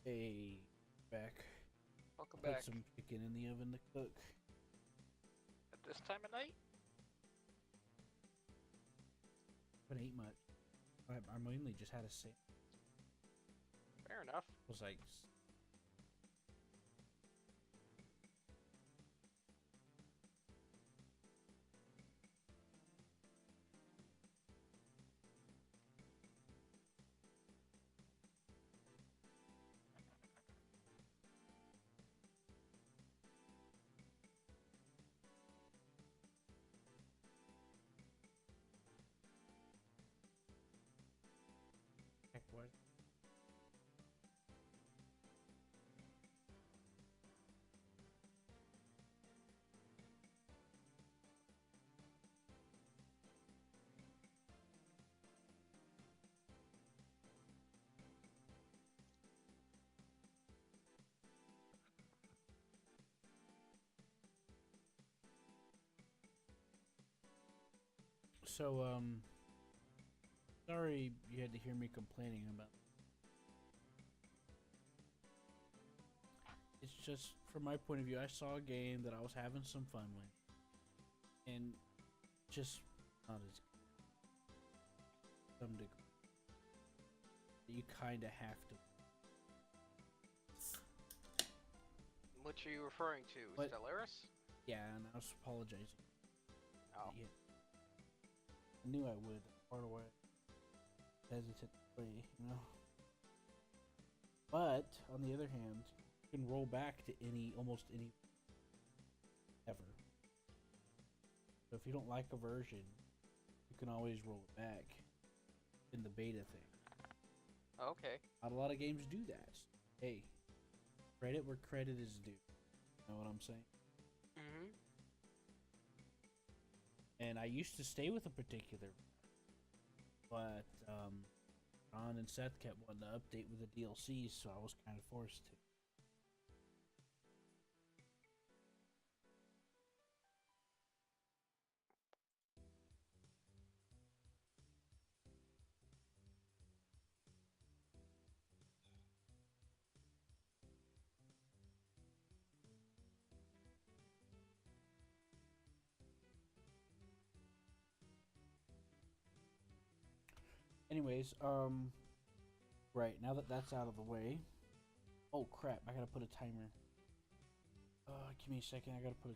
Hey, back. Welcome Put back. some chicken in the oven to cook. At this time of night? Haven't ate much. I mainly just had a sandwich. Fair enough. Was like, heck what? So, sorry you had to hear me complaining about. It's just from my point of view. I saw a game that I was having some fun with, and just not as some degree. You kind of have to. Which are you referring to? But- Stellaris? Yeah, and I was apologizing. Oh. Yeah, I knew I would. Part of why I hesitant to play, you know. But on the other hand, you can roll back to almost any ever. So if you don't like a version, you can always roll it back in the beta thing. Okay. Not a lot of games do that. Hey, credit where credit is due. Know what I'm saying? Mm-hmm. And I used to stay with a particular, but Ron and Seth kept wanting to update with the DLCs, so I was kind of forced to. Anyways, right, now that that's out of the way. Oh crap, I gotta put a timer. Give me a second, I gotta put a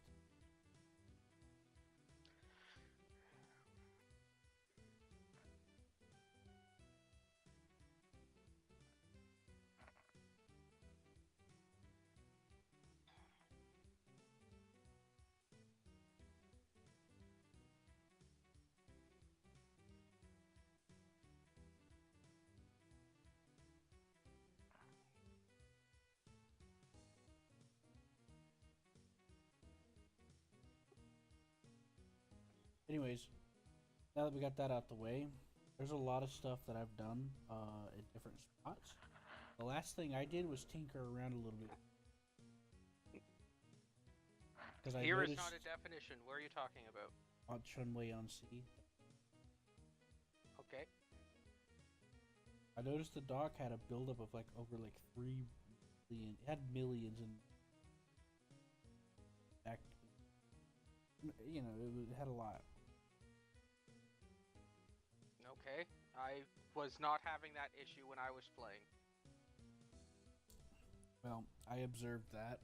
Anyways, now that we got that out the way, there's a lot of stuff that I've done at different spots. The last thing I did was tinker around a little bit. Because I Here is noticed not a definition. What are you talking about? on Chunwei on Sea, Okay. I noticed the dock had a buildup of like over like 3 million. It had millions in back. You know, it had a lot. Okay. I was not having that issue when I was playing. Well, I observed that.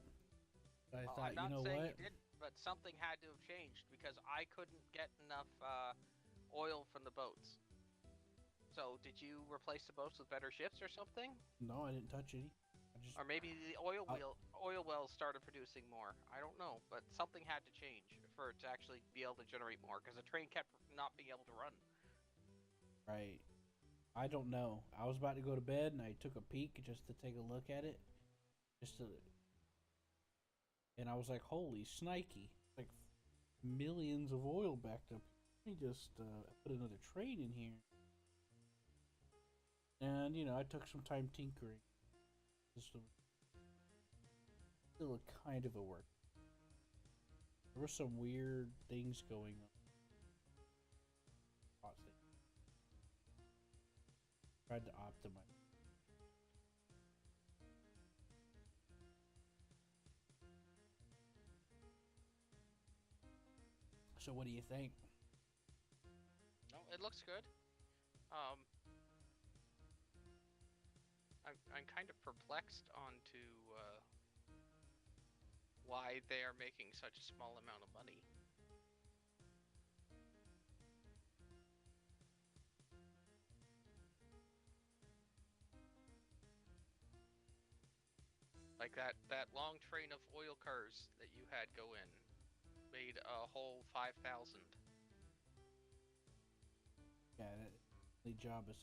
But I Well, thought, I'm not you know saying what? you didn't, but something had to have changed because I couldn't get enough oil from the boats. So, did you replace the boats with better ships or something? No, I didn't touch any. I just Or maybe the oil I- wells started producing more. I don't know, but something had to change for it to actually be able to generate more because the train kept not being able to run. right. I don't know. I was about to go to bed and I took a peek just to take a look at it, just to, and I was like, "Holy snikey!" Like millions of oil backed up. Let me just put another train in here, and you know, I took some time tinkering. Just still a kind of a work. There were some weird things going on. Tried to optimize. So what do you think? No, it looks good. Um, I'm kind of perplexed onto why they are making such a small amount of money. Like that long train of oil cars that you had go in made a whole 5,000. Yeah, the job is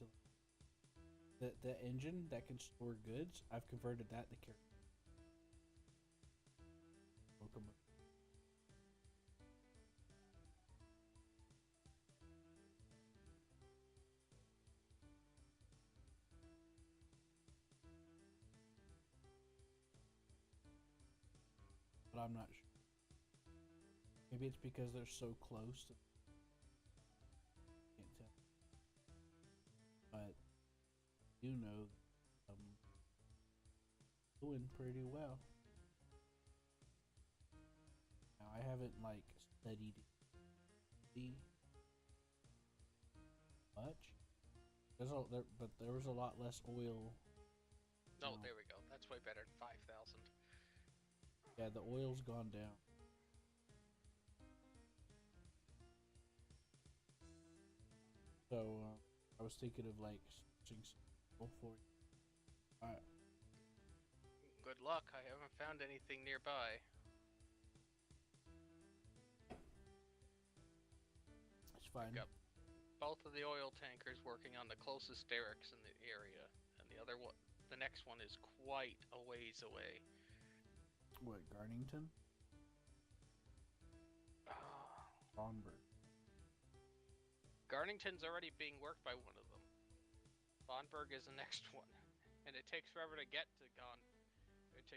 the engine that can store goods. I've converted that to carry locomotive. But I'm not sure. Maybe it's because they're so close. Can't tell. But I do know that doing pretty well. Now I haven't like studied it much. But there was a lot less oil. Oh, there we go. That's way better than 5,000. Yeah, the oil's gone down. So I was thinking of like switching some for you. Alright, Good luck. I haven't found anything nearby. it's fine. I've got both of the oil tankers working on the closest derricks in the area, and the next one is quite a ways away. What, Garnington? Bonberg. Garnington's already being worked by one of them. Bonberg is the next one, and it takes forever to get to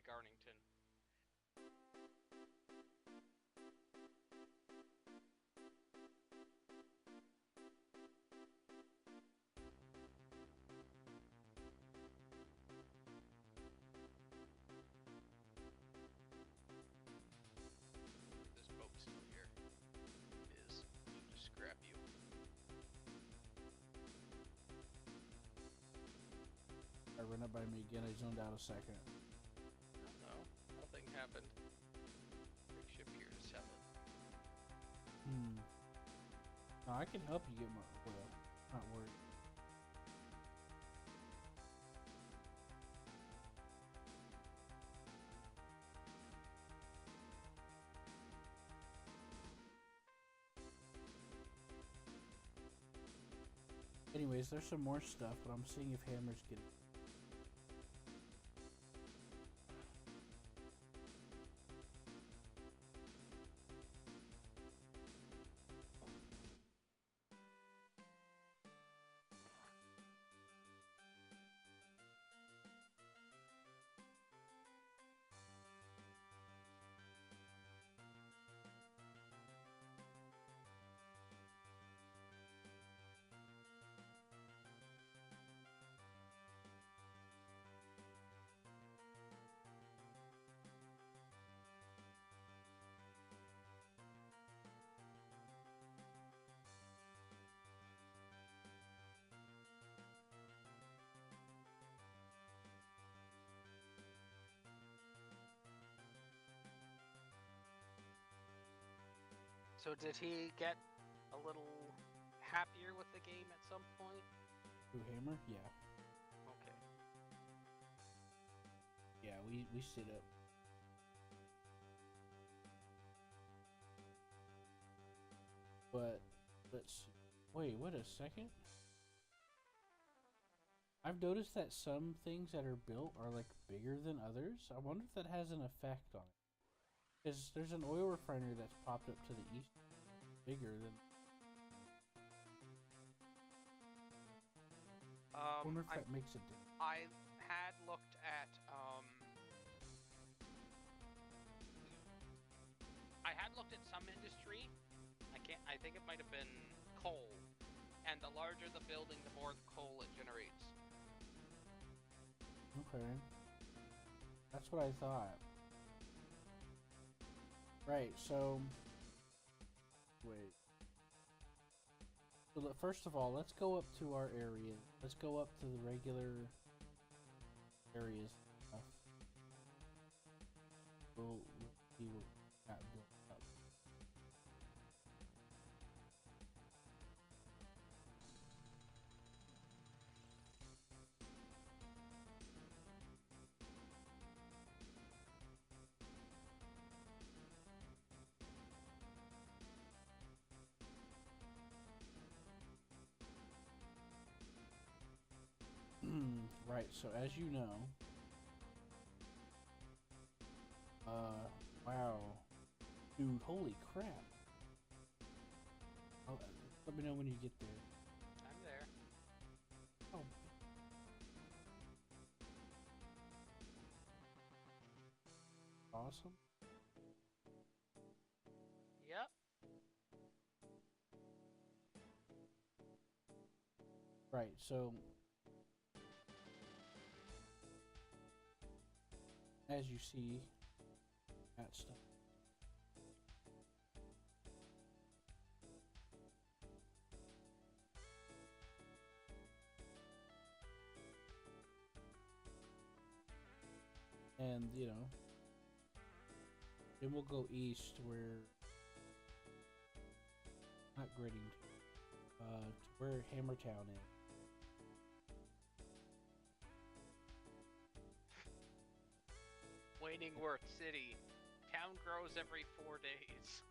Garnington. This boat's still here. It is. I'll just grab you. I ran up by me again. I zoned out a second. No, nothing happened. Big ship here to sell it. No, I can help you get more oil. Not worried. Anyways, there's some more stuff, but I'm seeing if Hammer's getting. So did he get a little happier with the game at some point? Who, Hammer? Yeah. Okay. Yeah, we sit up. But let's see. Wait, wait a second. I've noticed that some things that are built are like bigger than others. I wonder if that has an effect on it. Because there's an oil refinery that's popped up to the east, bigger than. I wonder if that makes a difference. I had looked at some industry. I think it might have been coal, and the larger the building, the more coal it generates. Okay. That's what I thought. Right, so Wait. So first of all, let's go up to our area. Let's go up to the regular areas. We'll see what we got built up. Right, so as you know, wow, dude, holy crap. Let me know when you get there. I'm there. Oh, awesome. Yep. Right, so as you see, that stuff. And, you know, then we'll go east where, not Gritting, to where Hammertown is. Wainingworth City. Town grows every 4 days.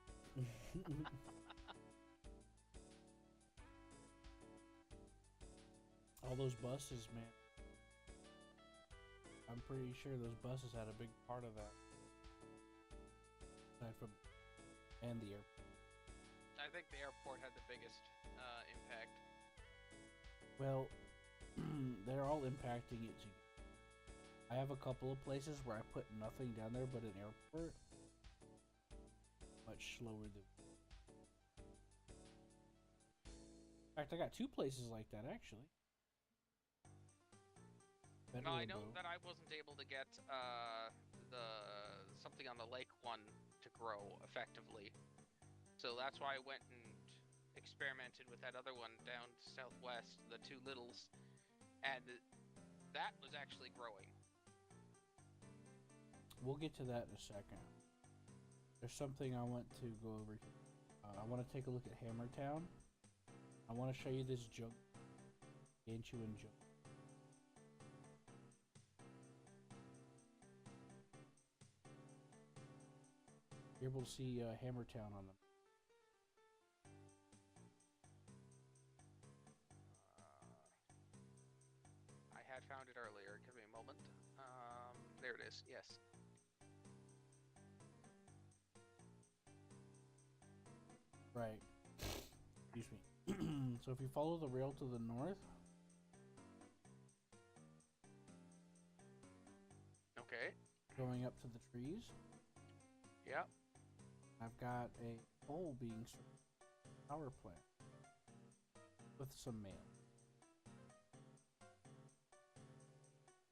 All those buses, man. I'm pretty sure those buses had a big part of that. Aside from, and the airport. I think the airport had the biggest impact. Well, they're all impacting it together. I have a couple of places where I put nothing down there but an airport. Much slower than. In fact, I got 2 places like that actually. No, I know that I wasn't able to get the something on the lake one to grow effectively, so that's why I went and experimented with that other one down southwest, the 2 littles, and that was actually growing. We'll get to that in a second. There's something I want to go over here. I want to take a look at Hammertown. I want to show you this junk. Ganchuan junk. You're able to see Hammertown on them. I had found it earlier. Give me a moment. There it is. Yes. Right. Excuse me. So if you follow the rail to the north. Okay. Going up to the trees. Yep. I've got a coal being served. Power plant. With some mail.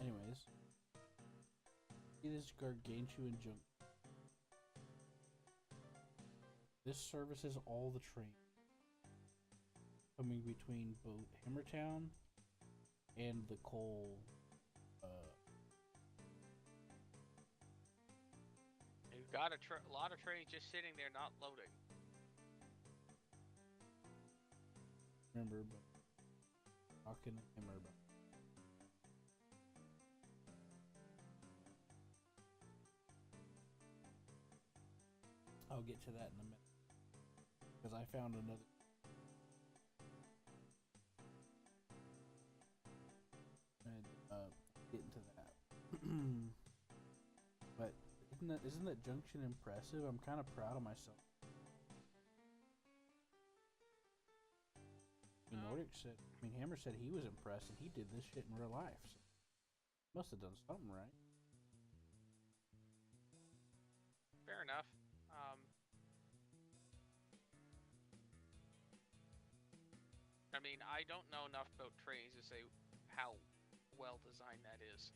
Anyways. See this gargantuan junk. This services all the trains coming between both Hammertown and the coal. You've got a lot of trains just sitting there not loading. Remember, but talking to him about. I'll get to that in a minute. Because I found another. And get into that. But isn't that junction impressive? I'm kind of proud of myself. Nordic said, Hammer said he was impressed and he did this shit in real life. So must have done something right. Fair enough. I mean, I don't know enough about trains to say how well designed that is.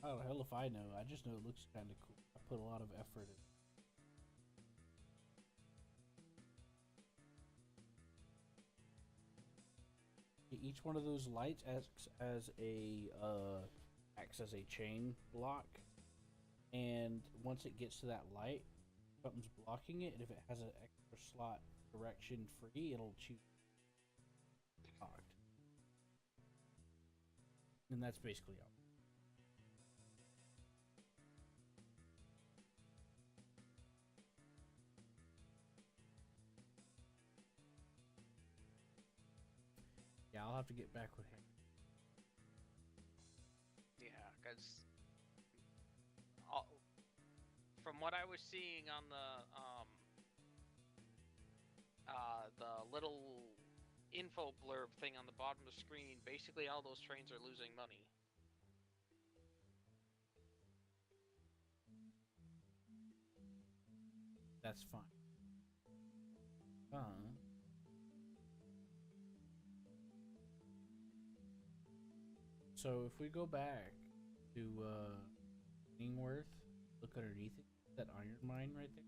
Oh, hell if I know. I just know it looks kind of cool. I put a lot of effort in. each one of those lights acts as a chain block, and once it gets to that light, something's blocking it, and if it has an extra slot direction free, it'll choose locked. And that's basically all. Yeah, I'll have to get back with him. Yeah, because from what I was seeing on the little info blurb thing on the bottom of the screen, basically all those trains are losing money. That's fine. So if we go back to Kingworth, look underneath it, that iron mine right there.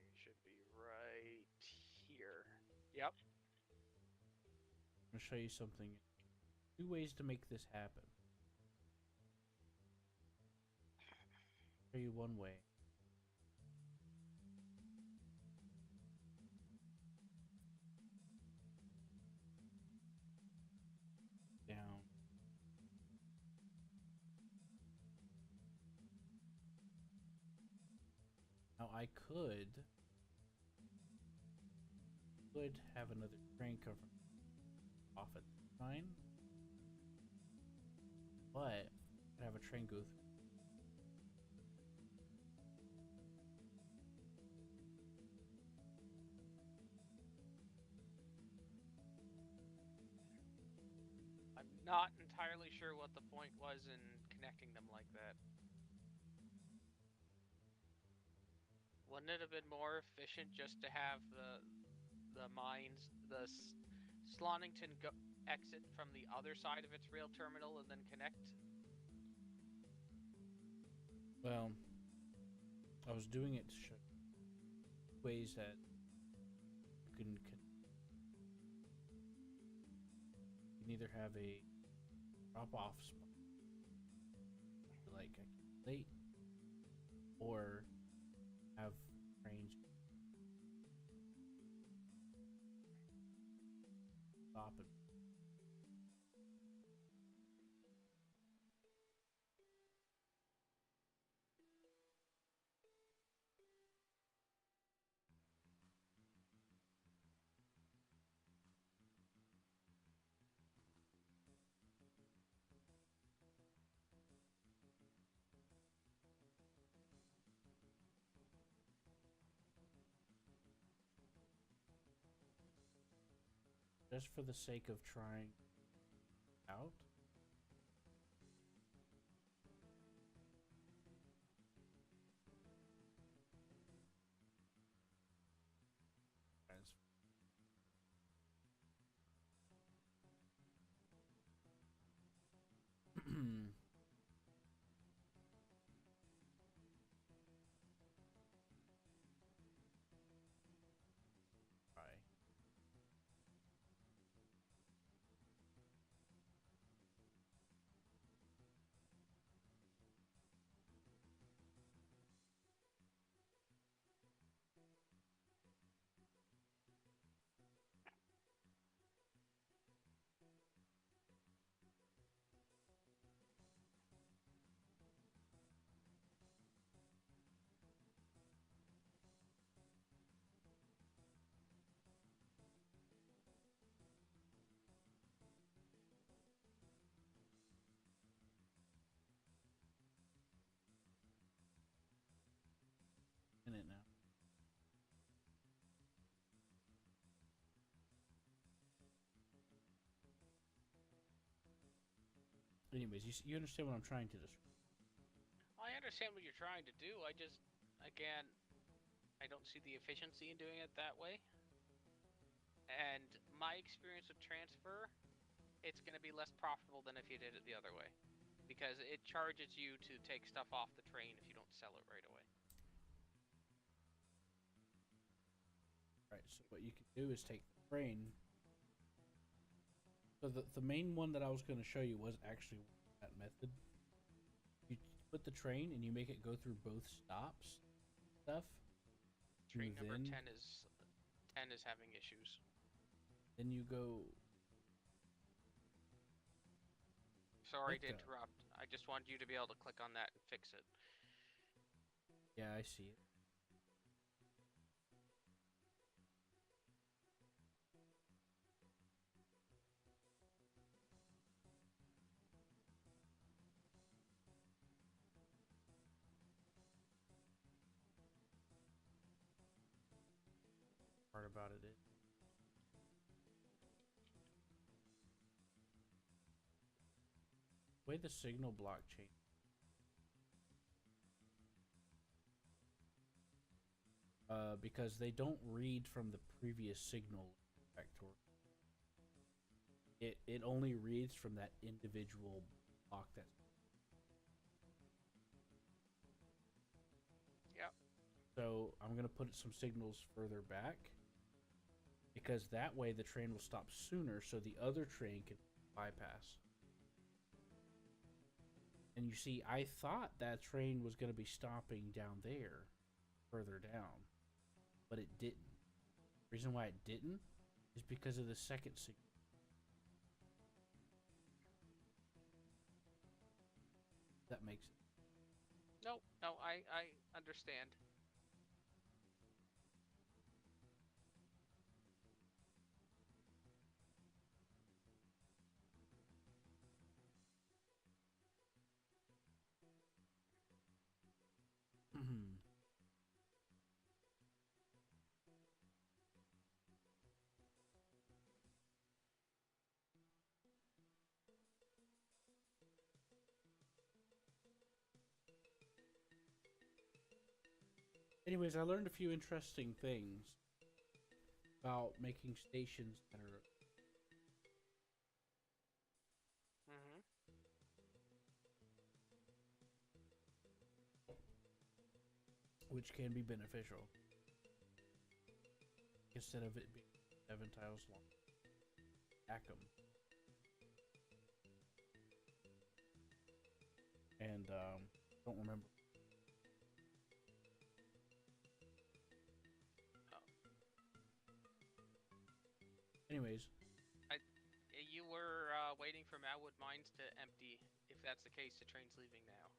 It should be right here. Yep. I'm gonna show you something. 2 ways to make this happen. Show you one way. Down. Now I could have another train cover off at the mine, but I'd have a train go through. I'm not entirely sure what the point was in connecting them like that. Wouldn't it have been more efficient just to have the mines, the Slonington exit from the other side of its rail terminal and then connect? Well, I was doing it to show ways that you can either have a drop-off spot, like a late, or have trains stop and just for the sake of trying out. In it now. Anyways, you understand what I'm trying to describe. I understand what you're trying to do. I just, again, I don't see the efficiency in doing it that way. And my experience with transfer it's going to be less profitable than if you did it the other way. Because it charges you to take stuff off the train if you don't sell it right away. Right, so what you can do is take the train. So the main one that I was going to show you was actually that method. You put the train and you make it go through both stops, stuff. Train number 10 is having issues. Then you go. Sorry to interrupt. I just wanted you to be able to click on that and fix it. Yeah, I see it. Part about it is the way the signal blockchain. Because they don't read from the previous signal vector. It only reads from that individual block that's. Yep. So I'm gonna put some signals further back, because that way the train will stop sooner, so the other train can bypass. And you see, I thought that train was gonna be stopping down there, further down, but it didn't. The reason why it didn't is because of the second signal. That makes it. No, I understand. Anyways, I learned a few interesting things about making stations that are which can be beneficial instead of it being 7 tiles long. Stack them. And don't remember. Anyways, you were waiting for Malwood Mines to empty. If that's the case, the train's leaving now.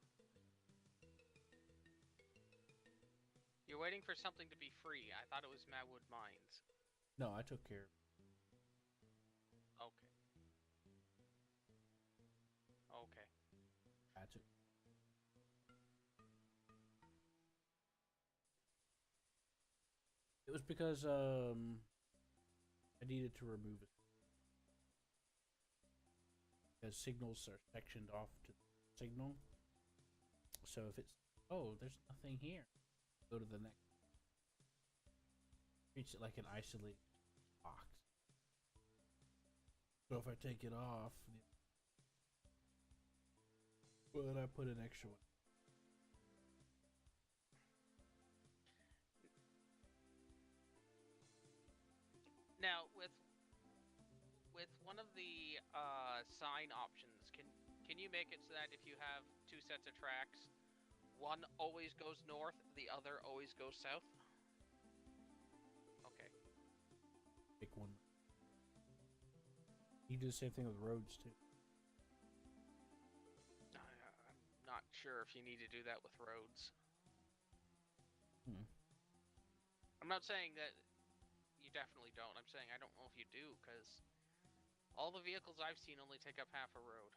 You're waiting for something to be free. I thought it was Malwood Mines. No, I took care of it. Okay. Okay. I took. It was because I needed to remove it. Because signals are sectioned off to the signal. So if it's, oh, there's nothing here, go to the next. Treats it like an isolated box. So if I take it off, well, then I put an extra one. Now, with one of the sign options, can you make it so that if you have two sets of tracks, one always goes north, the other always goes south? Okay. Pick one. You do the same thing with roads too. I'm not sure if you need to do that with roads. I'm not saying that you definitely don't. I'm saying I don't know if you do, because all the vehicles I've seen only take up half a road.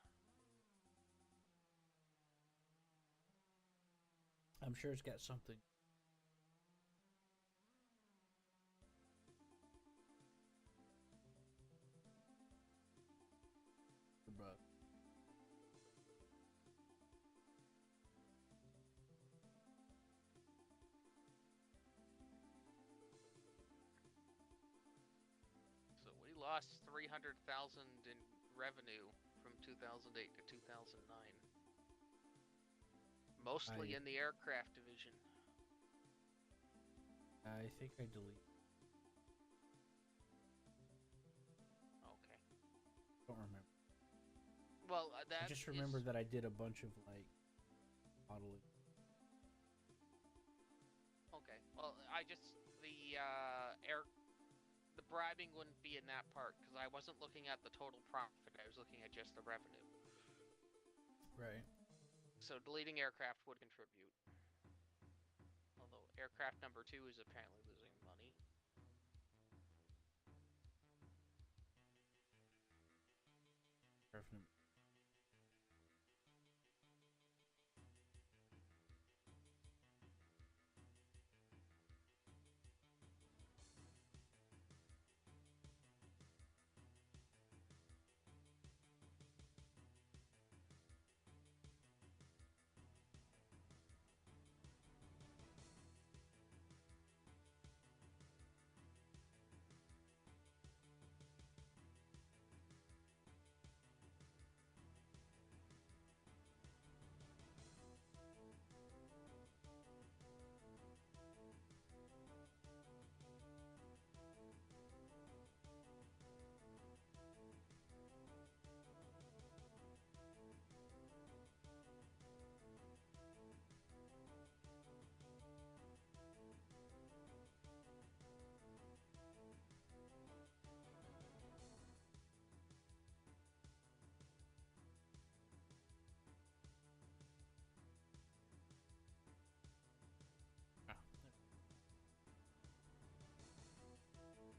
I'm sure it's got something. But So we lost 300,000 in revenue from 2008 to 2009. Mostly in the aircraft division. I think I deleted. Okay. Don't remember. Well, that I just remember that I did a bunch of like modeling. Okay. Well, the bribing wouldn't be in that part because I wasn't looking at the total profit. I was looking at just the revenue. Right. So deleting aircraft would contribute. Although aircraft number 2 is apparently losing money.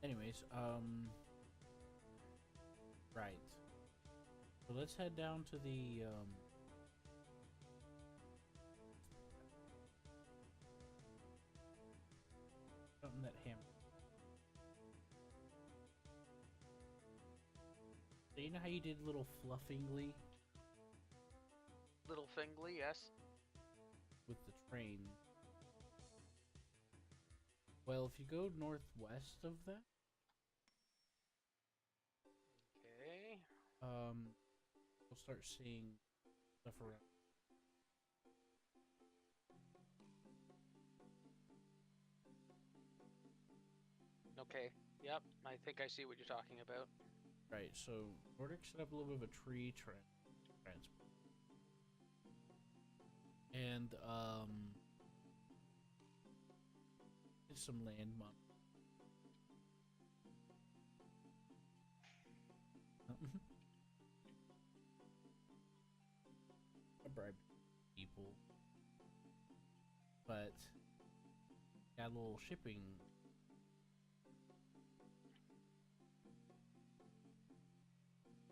Anyways, right. So let's head down to the something that hammer. So you know how you did little fluffingly Little Fingly, yes. with the train? Well, if you go northwest of that, Okay. you'll start seeing stuff around. Okay. Yep. I think I see what you're talking about. Right. So Nordic set up a little bit of a tree transport, and did some land mon. I bribed people, but got a little shipping.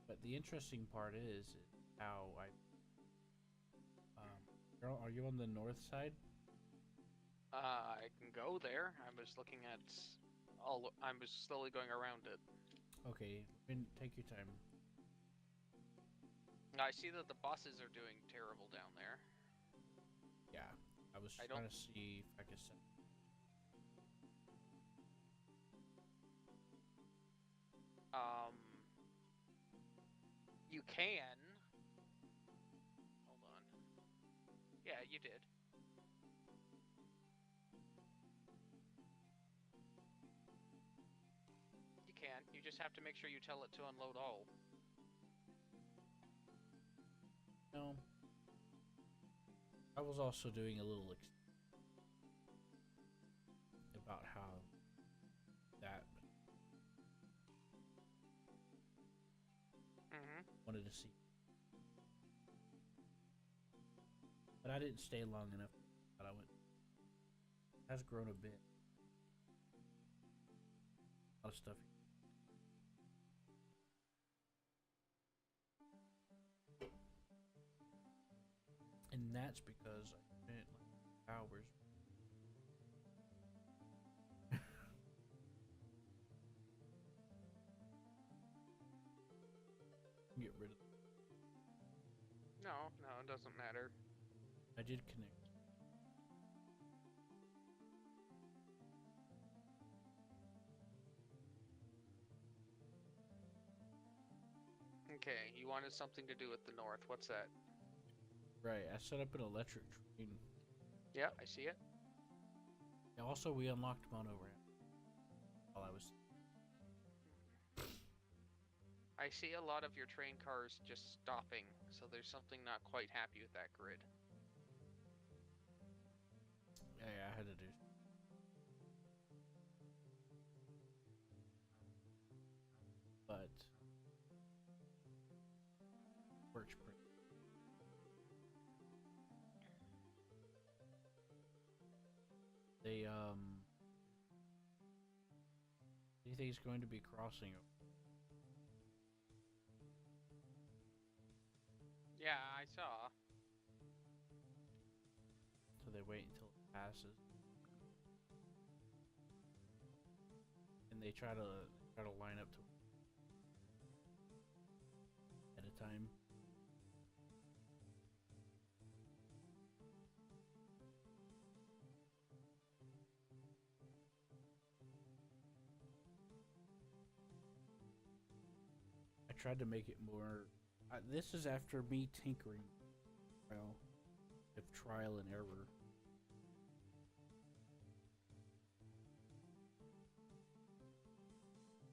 But the interesting part is how I. Girl, are you on the north side? I can go there. I was looking at I was slowly going around it. Okay, take your time. I see that the buses are doing terrible down there. Yeah, I was trying to see if I could set. You can. Hold on. Yeah, you did. You can. You just have to make sure you tell it to unload all. No. I was also doing a little about how that wanted to see, but I didn't stay long enough. But I went. It has grown a bit. A lot of stuff. And that's because I spent like hours. Get rid of. No, it doesn't matter. I did connect. Okay, you wanted something to do with the north. What's that? Right, I set up an electric train. Yeah, I see it. Also, we unlocked monorail while I was. I see a lot of your train cars just stopping, so there's something not quite happy with that grid. Yeah, I had to do. But works pretty. They do you think he's going to be crossing over? Yeah, I saw. So they wait until it passes, and they try to line up to at a time. I tried to make it more. This is after me tinkering, well, of trial and error.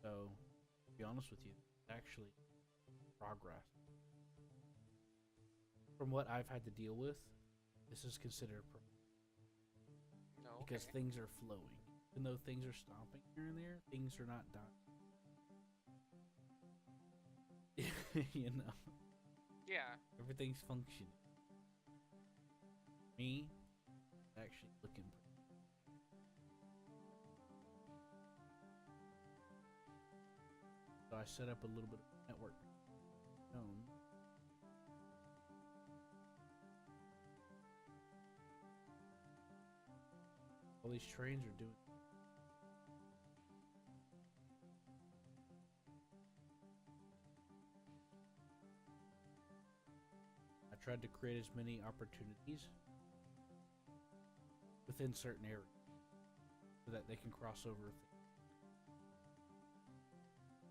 So, to be honest with you, it's actually progress. From what I've had to deal with, this is considered No, because okay. things are flowing. Even though things are stopping here and there, things are not done. You know, Yeah. everything's functioning. Me, actually looking pretty. So I set up a little bit of network. All these trains are doing. I tried to create as many opportunities within certain areas so that they can cross over.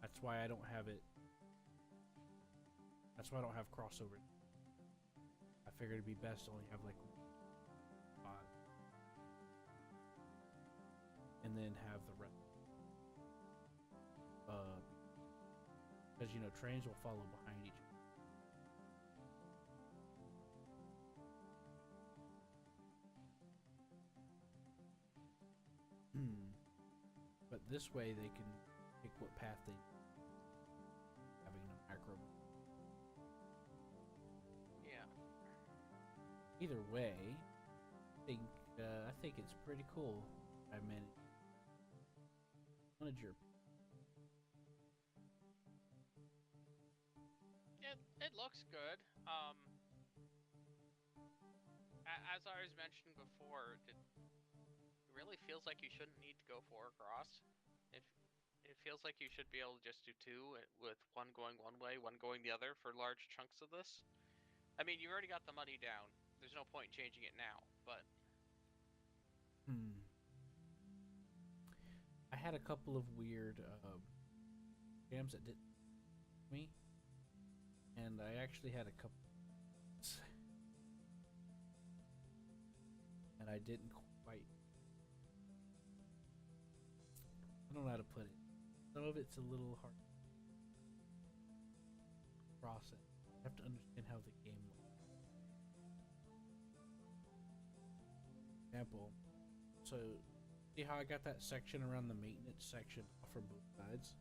That's why I don't have it. That's why I don't have crossover. I figured it'd be best to only have like 5, and then have the rest. Because you know trains will follow behind each other. But this way they can pick what path they having a macro. Yeah. Either way, I think it's pretty cool. I managed your. It looks good. As I was mentioning before, it really feels like you shouldn't need to go 4 across. It it feels like you should be able to just do 2 with one going one way, one going the other for large chunks of this. I mean, you've already got the money down. There's no point in changing it now, but I had a couple of weird jams that did me, and I actually had a couple, and I didn't quite. I don't know how to put it. Some of it's a little hard to process. You have to understand how the game works. Example. So, see how I got that section around the maintenance section off from both sides?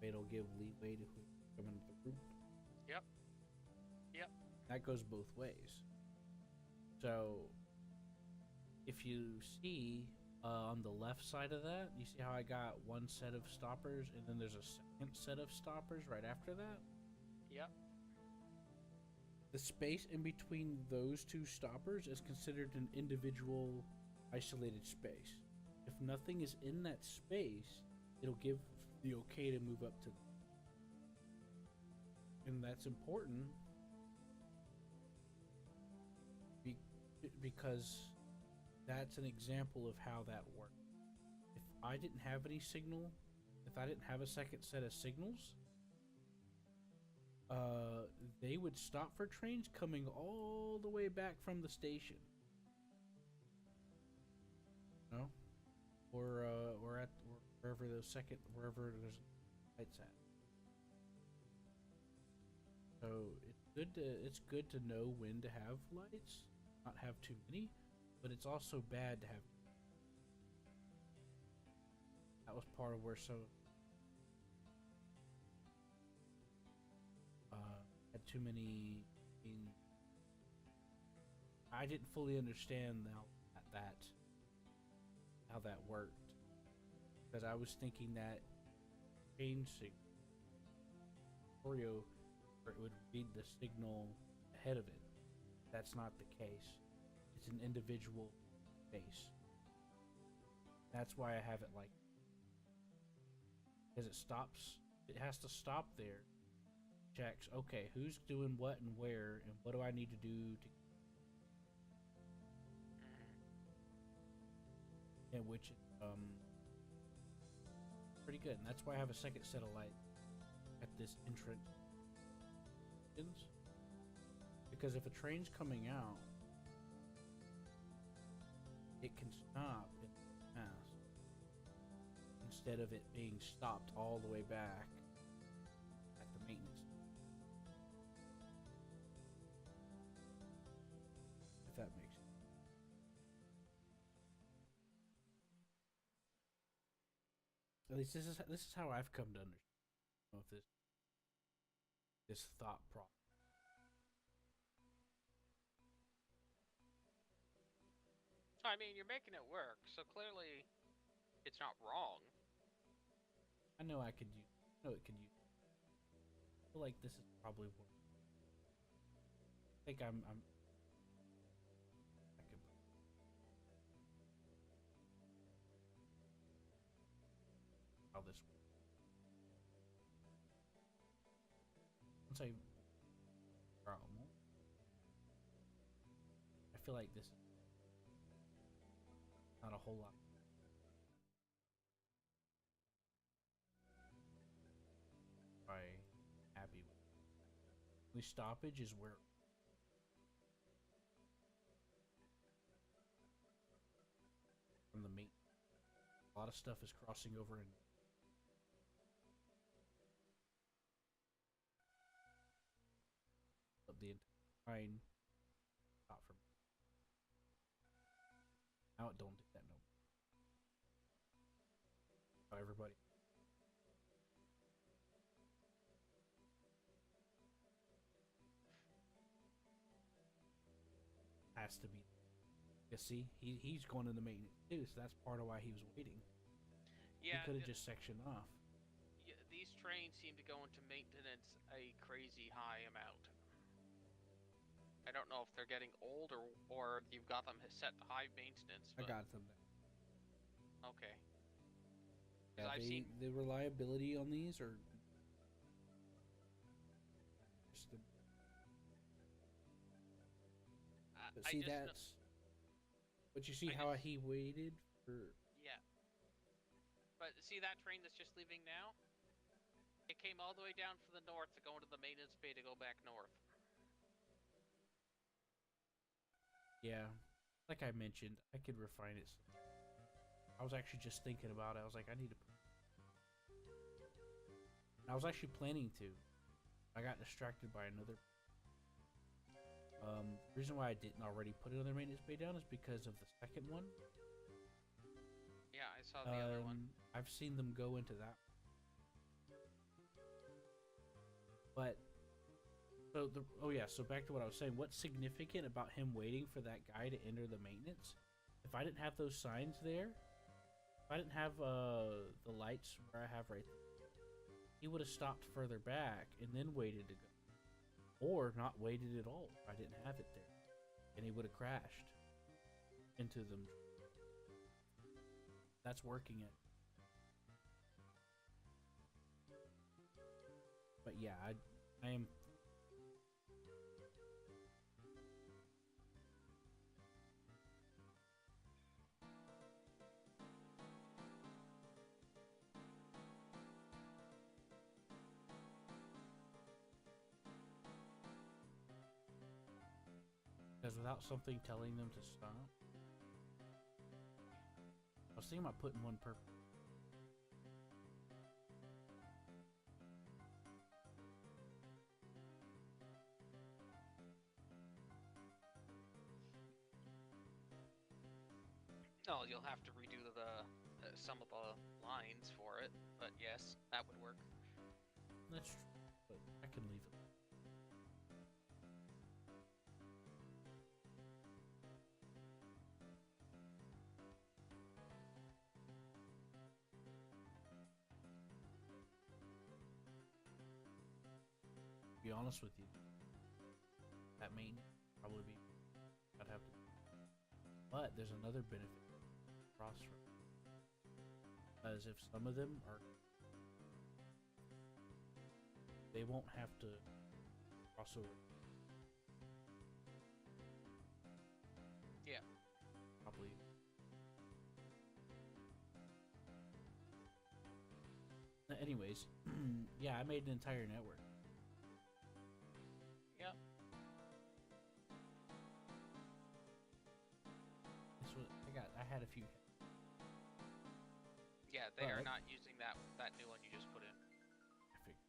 It'll give leeway to who's coming through. Yep. Yep. That goes both ways. So, if you see on the left side of that, you see how I got one set of stoppers and then there's a second set of stoppers right after that? Yep. The space in between those 2 stoppers is considered an individual isolated space. If nothing is in that space, it'll give the okay to move up to them. And that's important because that's an example of how that works. If I didn't have any signal, if I didn't have a second set of signals, uh, they would stop for trains coming all the way back from the station. You know? Or at or wherever the second wherever there's lights at. So it's good to know when to have lights, not have too many, but it's also bad to have. That was part of where had too many. I didn't fully understand that how that worked, because I was thinking that change Oreo, where it would read the signal ahead of it. That's not the case. It's an individual base. That's why I have it like, because it stops. It has to stop there. Checks. Okay, who's doing what and where, and what do I need to do to. And which pretty good, and that's why I have a second set of light at this entrance. Because if a train's coming out, it can stop and pass instead of it being stopped all the way back at the maintenance. If that makes sense. At least this is how I've come to understand of this thought process. I mean, you're making it work, so clearly it's not wrong. I know I could use. I know it could use. I feel like this is probably one. I think I'm. I could. How this works. Once I. I feel like this is not a whole lot. Happy with. The stoppage is where from the meat. A lot of stuff is crossing over and the entire line. Not for me. Now it don't do that no more. How everybody. Has to be. You see, he's going into maintenance too, so that's part of why he was waiting. Yeah, he could have just sectioned off. Yeah, these trains seem to go into maintenance a crazy high amount. I don't know if they're getting old or you've got them set to high maintenance. I got them. Okay. Yeah, the reliability on these are. But see, that's. But you see how he waited for. Yeah. But see that train that's just leaving now? It came all the way down from the north to go into the maintenance bay to go back north. Yeah. Like I mentioned, I could refine it. I was actually just thinking about it. I was like, I need to. I was actually planning to. I got distracted by another. The reason why I didn't already put another maintenance bay down is because of the second one. Yeah, I saw the other one. I've seen them go into that. But so back to what I was saying. What's significant about him waiting for that guy to enter the maintenance? If I didn't have those signs there, if I didn't have the lights where I have right there, he would have stopped further back and then waited to go. Or not waited at all if I didn't have it there. And he would have crashed into them. That's working it. But yeah, I am. Because without something telling them to stop, I was thinking about putting one per. Oh, you'll have to redo the some of the lines for it, but yes, that would work. That's true, but I can leave it. To be honest with you, that may probably be. I'd have to. But there's another benefit cross from, as if some of them are, they won't have to cross over. Yeah. Probably. Anyways, yeah, I made an entire network. Yep. I had a few. Yeah, they are not using that new one you just put in. I figured.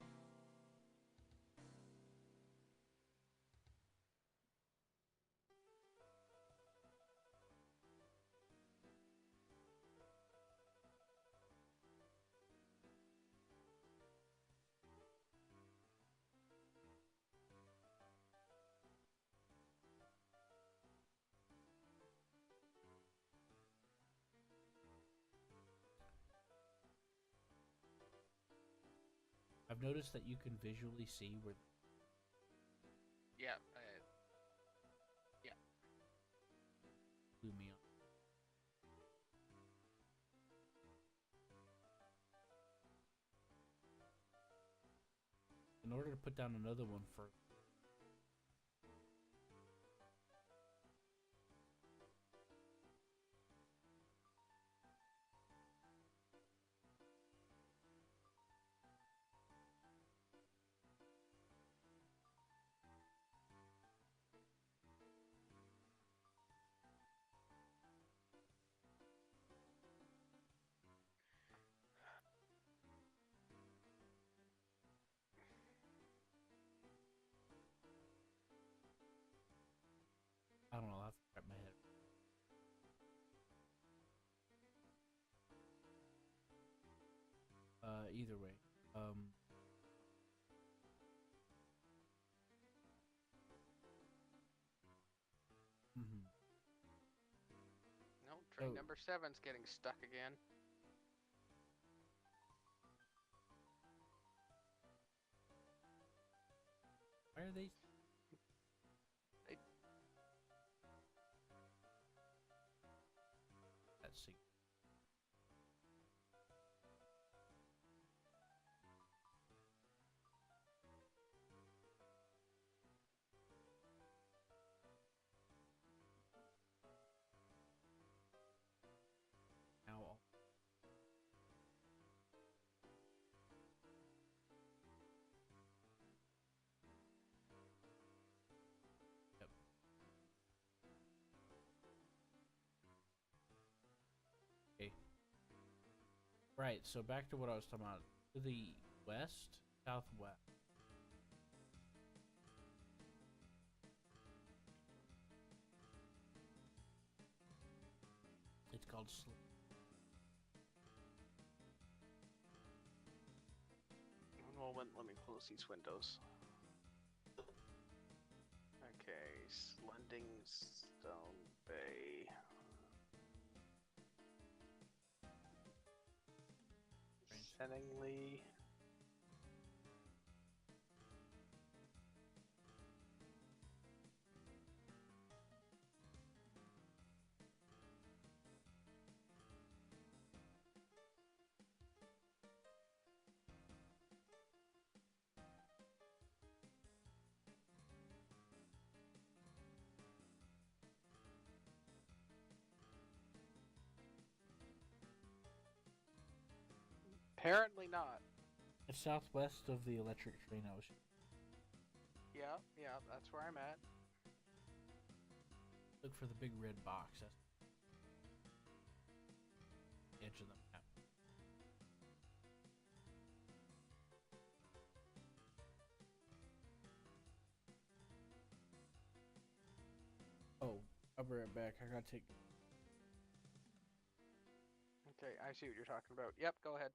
I've noticed that you can visually see where. Yeah. Blew me on. In order to put down another one for. I don't know. I've wrapped my head. Either way. Mhm. No, train number 7's getting stuck again. Why are they? Let's see. Now. Yep. Okay. Right. So back to what I was talking about. To the west, southwest. It's called. One moment, let me close these windows. Okay, Slending Stone Bay. Senningly. Apparently not. It's southwest of the electric train I was. Yeah, that's where I'm at. Look for the big red box. That's the edge of the map. Oh, I'll be right back. I gotta take. Okay, I see what you're talking about. Yep, go ahead.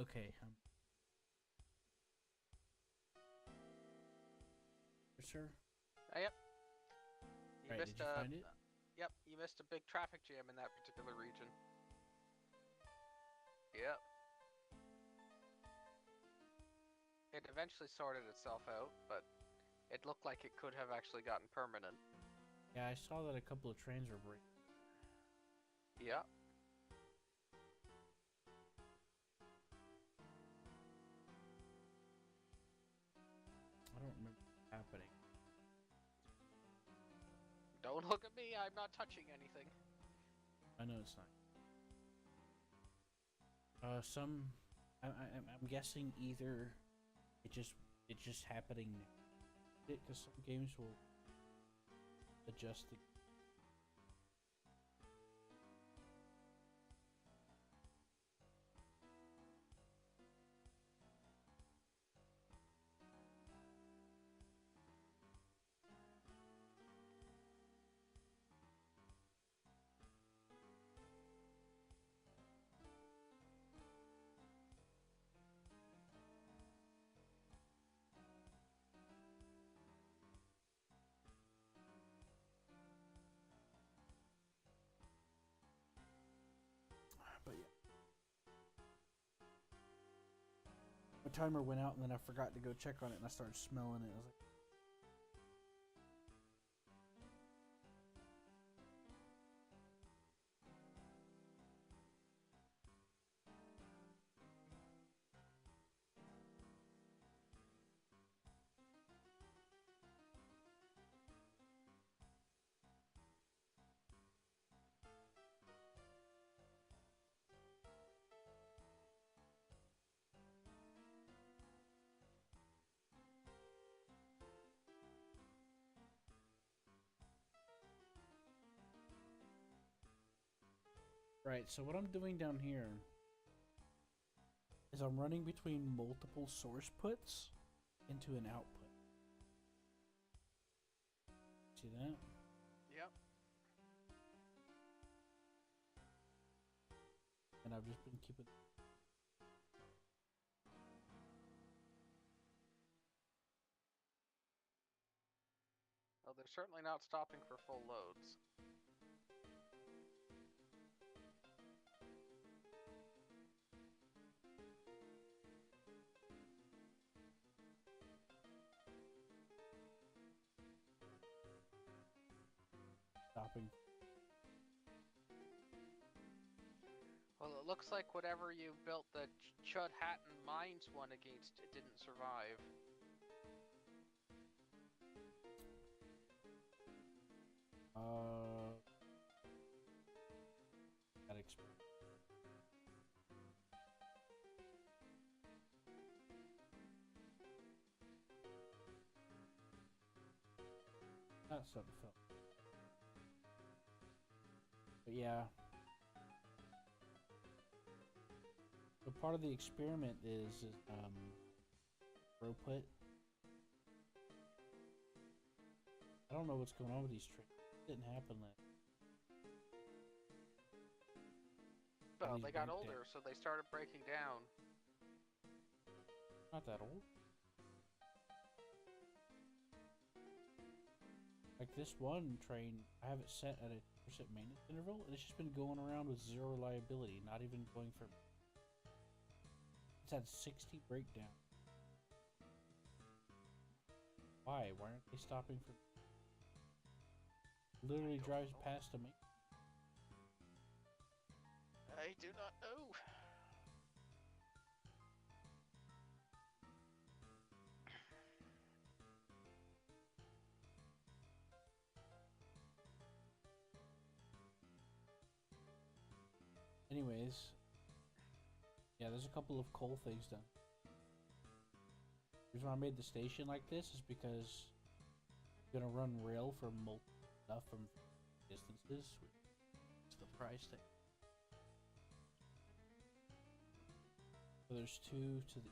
Okay. Sir. Yep. You Right, missed did you find it? Yep, you missed a big traffic jam in that particular region. Yep. It eventually sorted itself out, but it looked like it could have actually gotten permanent. Yeah, I saw that a couple of trains were breaking. Yep. I don't remember happening. Don't look at me, I'm not touching anything. I know it's not. I'm guessing either it's just happening because some games will adjust the. But yeah. My timer went out and then I forgot to go check on it and I started smelling it. I was like, right, so what I'm doing down here is I'm running between multiple source puts into an output. see that? Yep. And I've just been keeping. Well, they're certainly not stopping for full loads. Stopping. Well, it looks like whatever you built the Chud Hatton Mines one against, it didn't survive. That explains. That's something felt. But yeah. So part of the experiment is throughput. I don't know what's going on with these trains. It didn't happen that. Well, they got older, so they started breaking down. Not that old. Like this one train, I have it set at a percent maintenance interval, and it's just been going around with zero reliability, not even going for. It's had 60 breakdown. Why? Why aren't they stopping for? Literally drives past a maintenance. I do not know. Anyways, yeah, there's a couple of coal things done. The reason why I made the station like this is because I'm gonna run rail for multiple stuff from distances. It's the price thing. So there's two to the.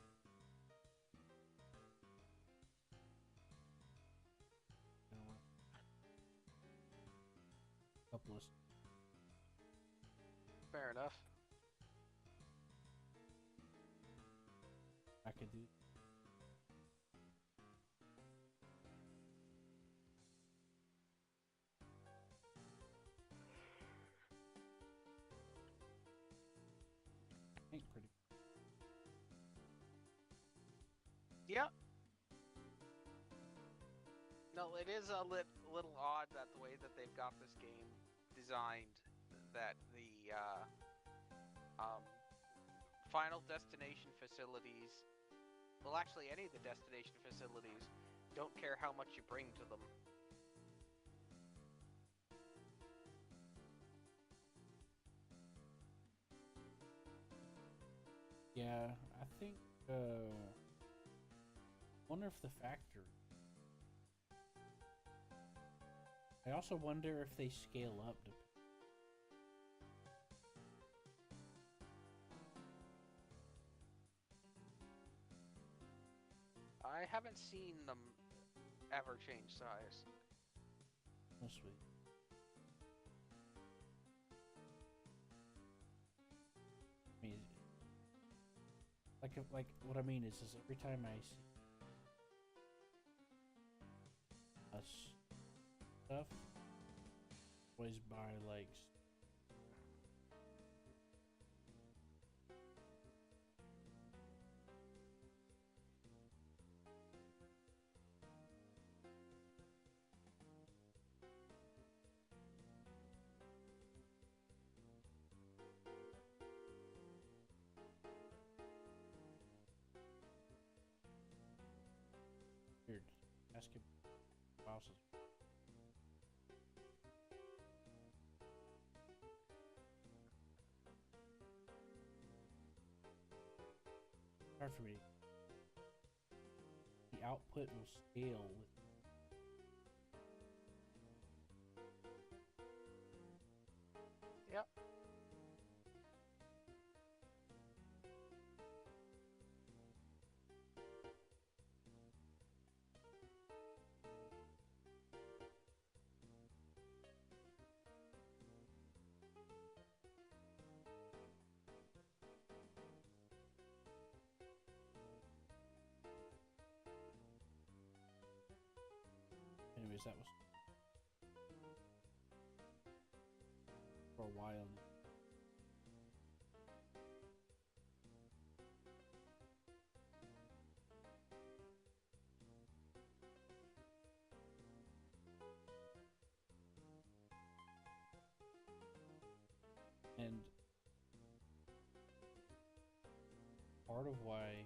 Couple of. Fair enough. I could do. Ain't pretty. Yep. No, it is a little odd that the way that they've got this game designed, that the final destination facilities, well, actually any of the destination facilities, don't care how much you bring to them. Yeah, I think. Wonder if the factory. I also wonder if they scale up. I haven't seen them ever change size. Oh, sweet. I mean, like what I mean is every time I see us stuff, always buy like. Weird. Ask him. Spouses. Hard for me. The output will scale with. Yep. anyways, that was for a while. And part of why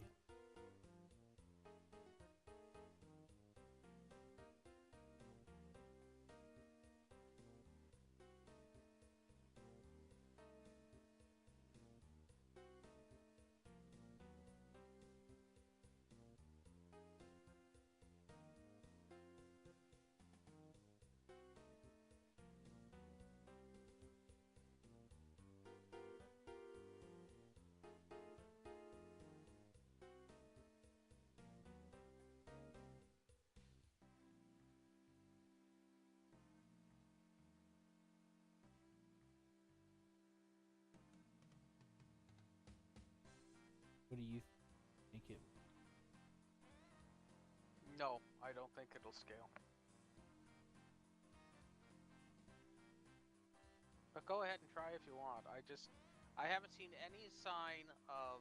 what do you think it? No, I don't think it'll scale. But go ahead and try if you want. I haven't seen any sign of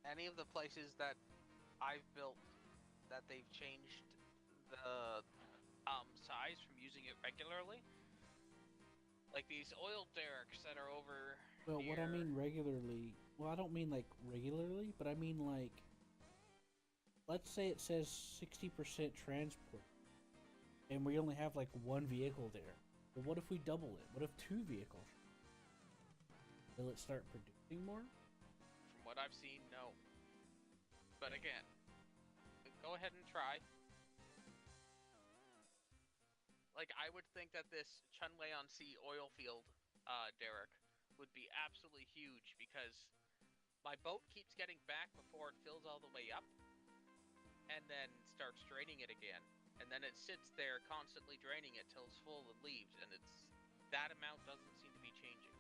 any of the places that I've built that they've changed the size from using it regularly. Like these oil derricks that are over Well, near... what I mean regularly, well, I don't mean like regularly, but I mean like, let's say it says 60% transport, and we only have like one vehicle there. Well, what if we double it? What if 2 vehicles? Will it start producing more? From what I've seen, no. But again, go ahead and try. Like, I would think that this Chunwei-on-Sea oil field derrick would be absolutely huge because my boat keeps getting back before it fills all the way up and then starts draining it again. And then it sits there constantly draining it till it's full and leaves, and that amount doesn't seem to be changing.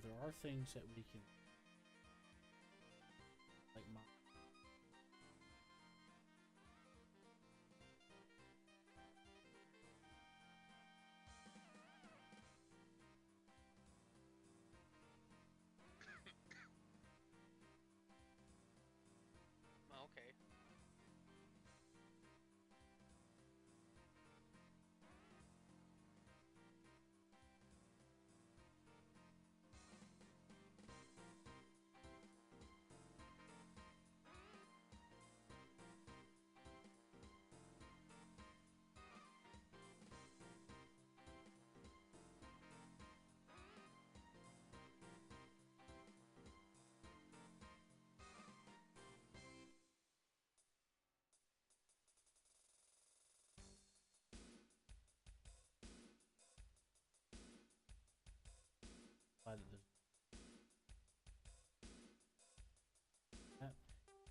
There are things that we can, like Okay.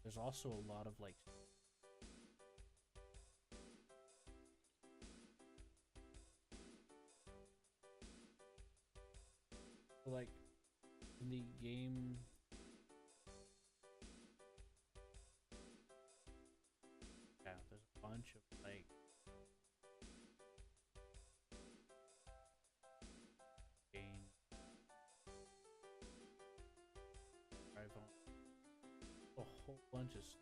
there's also a lot of like in the game. Yeah, there's a bunch of like game drive on a whole bunch of stuff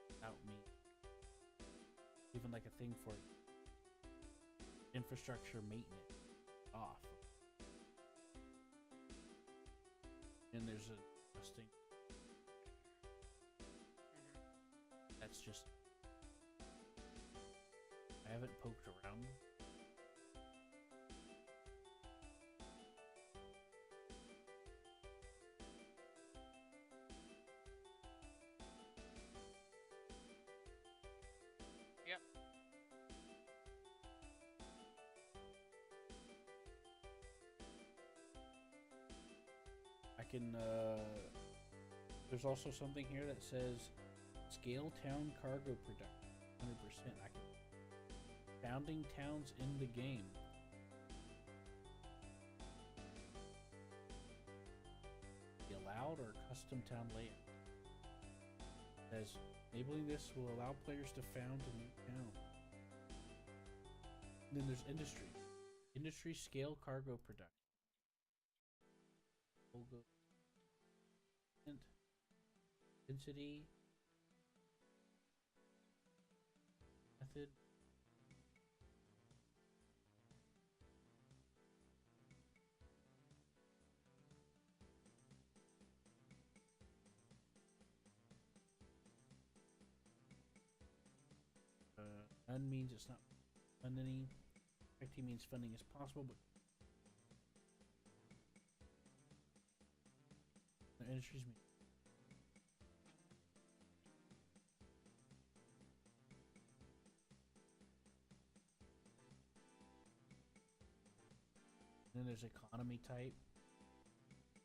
without having like a thing for infrastructure maintenance off. And there's a thing that's just I haven't poked around. Yep. I can there's also something here that says scale town cargo production 100%. I can founding towns in the game. The allowed or custom town layout. Says enabling this will allow players to found a new town. And then there's industry. Industry scale cargo production. Logo. Density. Method. None means it's not funding. Activity means funding is possible, but the industries mean. Then there's economy type.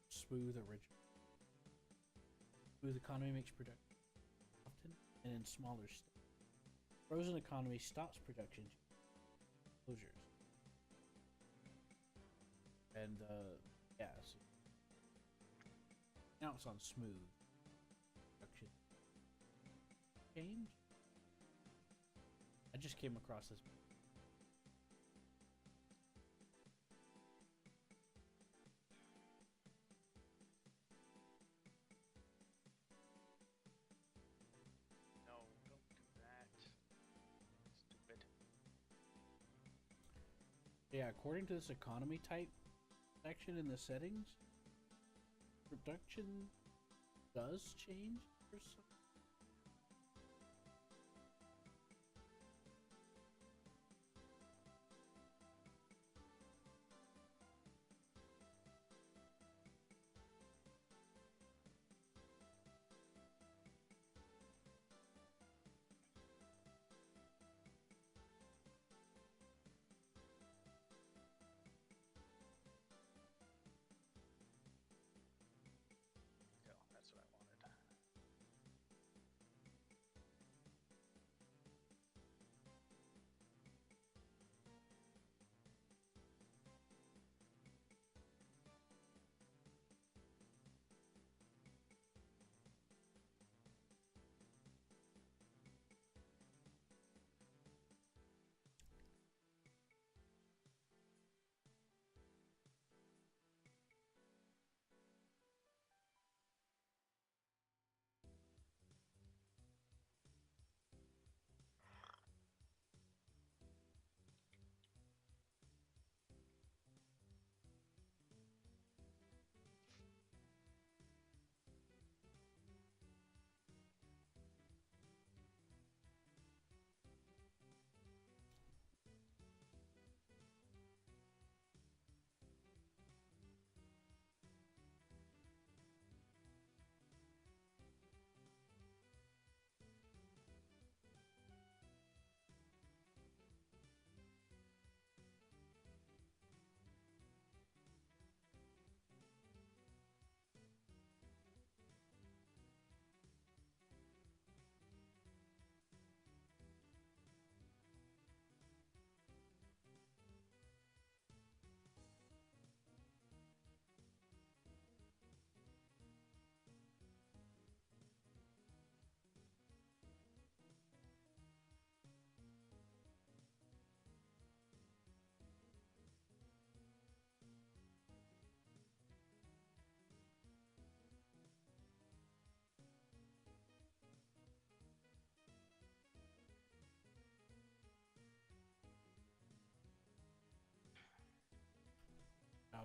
Smooth original. Smooth economy makes production often and in smaller steps. Frozen economy stops production closures. And yeah, so now it's on smooth production. Change? I just came across this. No, don't do that. Stupid. Yeah, according to this economy type section in the settings, production does change for some. Go. That's what I wanted.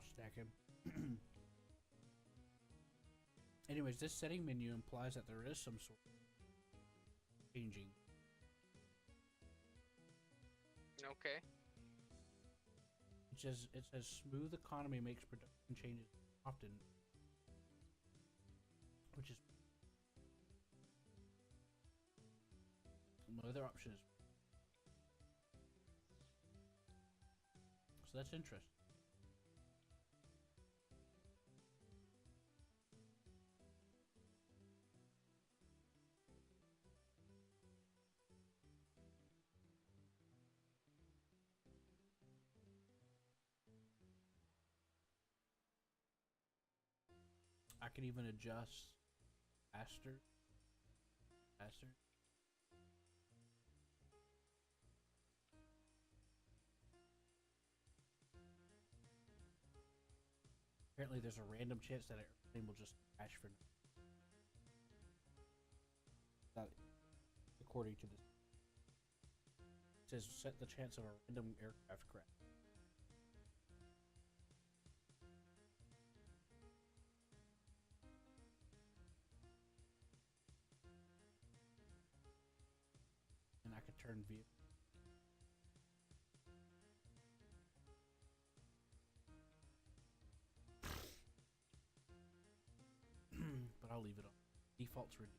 without stacking. Anyways, this setting menu implies that there is some sort of changing. Okay. It says smooth economy makes production changes often, which is my other option is. So that's interesting. I can even adjust faster. Apparently, there's a random chance that everything will just crash for that, according to this. It says set the chance of a random aircraft crash. And I could turn view. But I'll leave it on. Default's ready.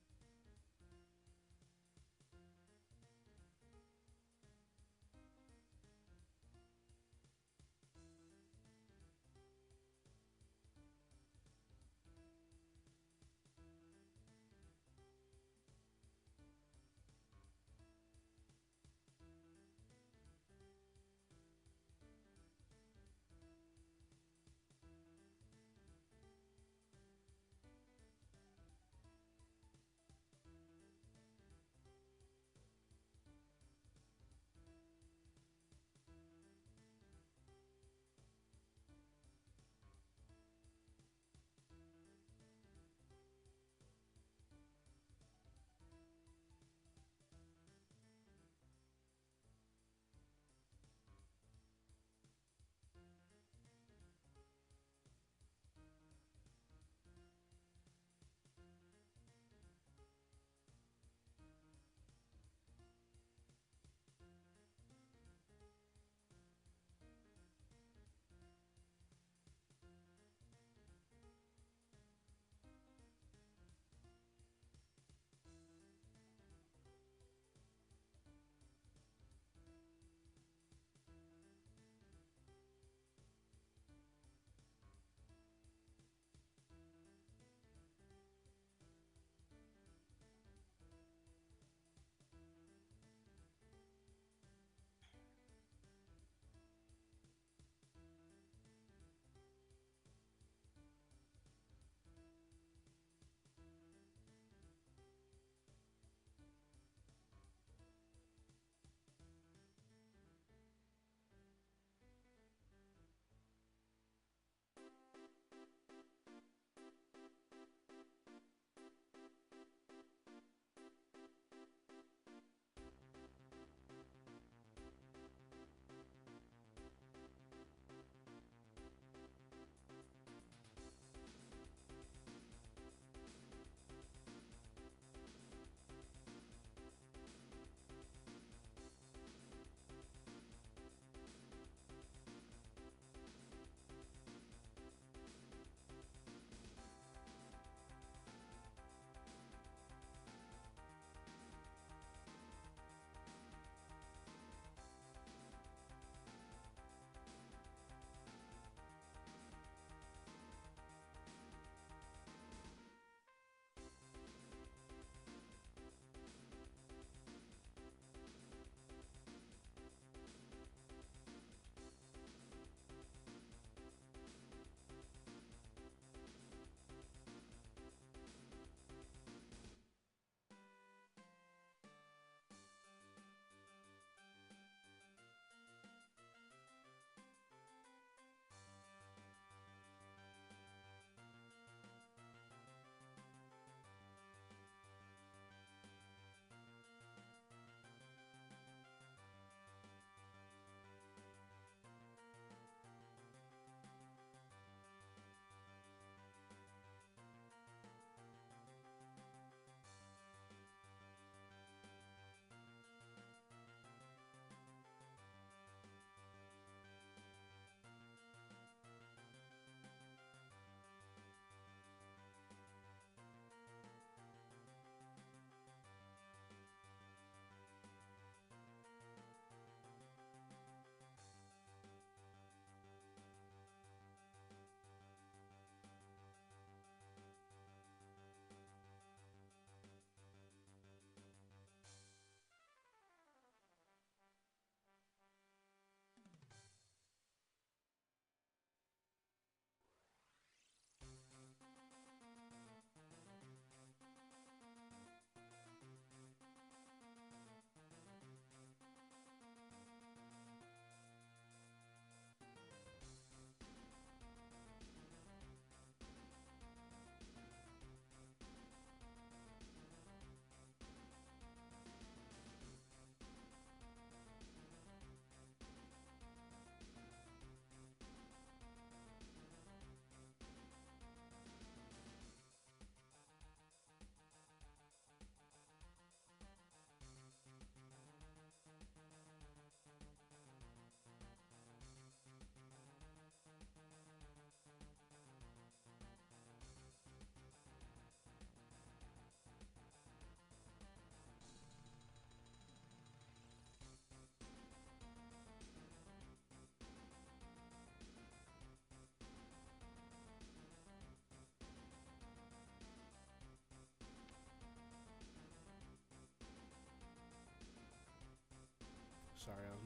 Sorry, I was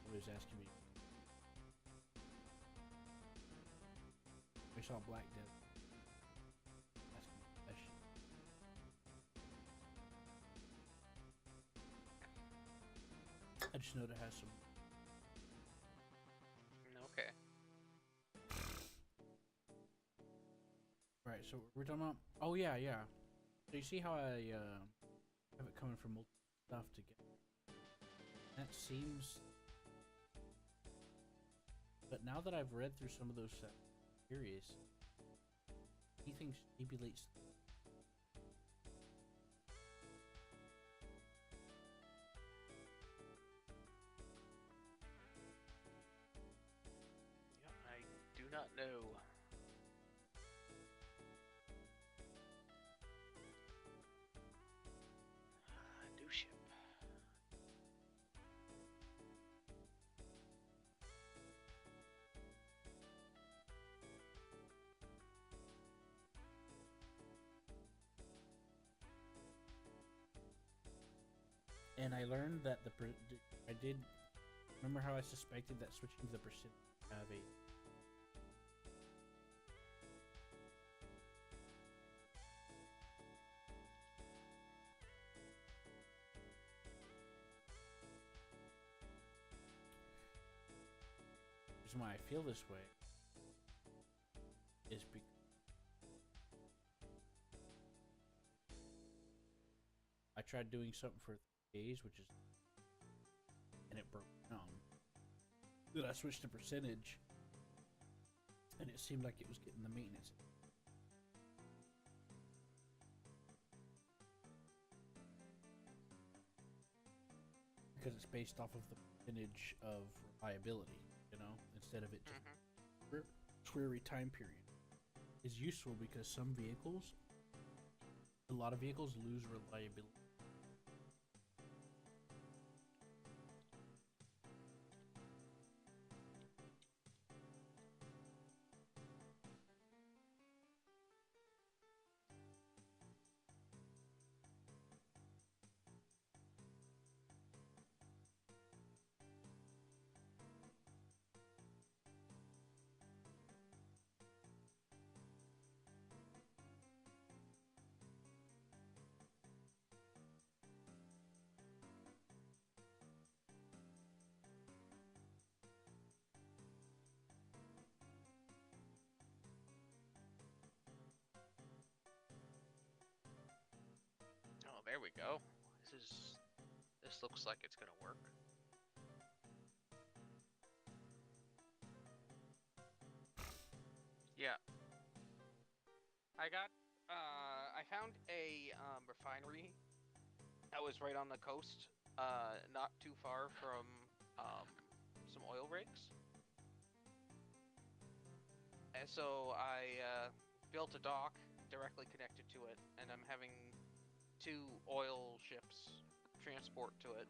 always asking me. We saw Black Death. Asking me a question. I just know it has some. Okay. Right, so we're talking about. Oh yeah, yeah. So you see how I have it coming from multiple stuff together. That seems. But now that I've read through some of those curious, anything stimulates. Yep, I do not know. New ship. And I learned that I did remember how I suspected that switching to the percent have a reason why I feel this way is because I tried doing something for 3 days, which is and it broke down. Then I switched to percentage, and it seemed like it was getting the maintenance. Because it's based off of the percentage of reliability, you know, instead of it just query time period. Is useful because some vehicles, a lot of vehicles lose reliability. Oh, there we go. This looks like it's gonna work. Yeah. I found a refinery that was right on the coast, not too far from some oil rigs. And so I built a dock directly connected to it, and I'm having 2 oil ships transport to it.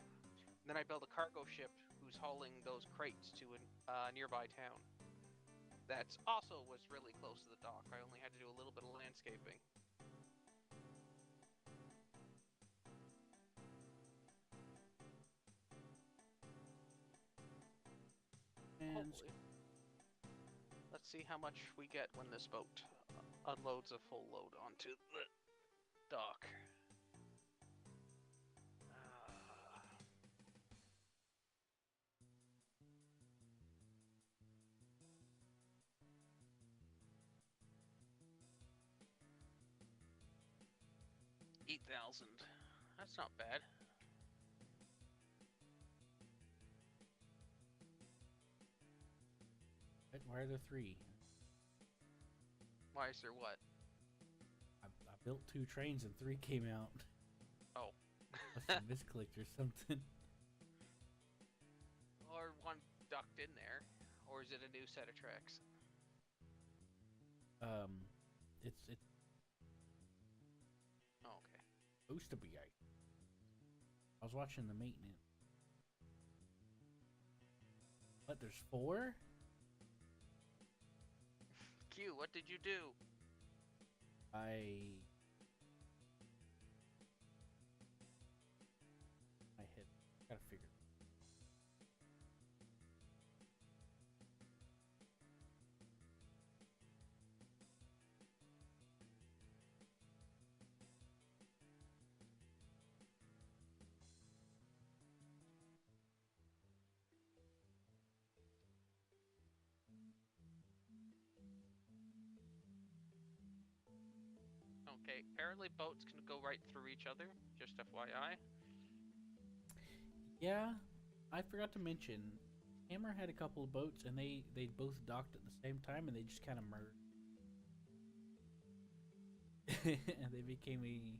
And then I built a cargo ship who's hauling those crates to a nearby town. That also was really close to the dock. I only had to do a little bit of landscaping. And Hopefully. Let's see how much we get when this boat unloads a full load onto the dock. 8,000. That's not bad. why are there 3? Why is there what? I built 2 trains and 3 came out. Oh. Must have misclicked or something. Or one ducked in there. Or is it a new set of tracks? It's Oh, okay. supposed to be. I was watching the maintenance. What? There's 4? Q, what did you do? I hit Gotta figure. Okay, apparently boats can go right through each other, just FYI. Yeah, I forgot to mention, Hammer had a couple of boats, and they both docked at the same time, and they just kind of merged, and they became a.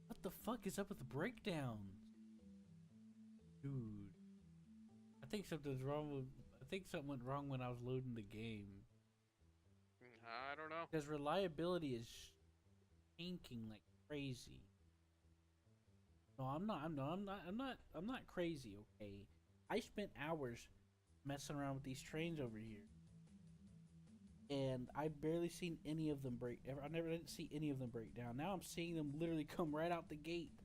What the fuck is up with the breakdowns, dude? I think something's wrong with. I think something went wrong when I was loading the game. I don't know. Because reliability is tanking like crazy. No, I'm not. I'm not crazy. Okay, I spent hours messing around with these trains over here, and I barely seen any of them break. I never didn't see any of them break down. Now I'm seeing them literally come right out the gate.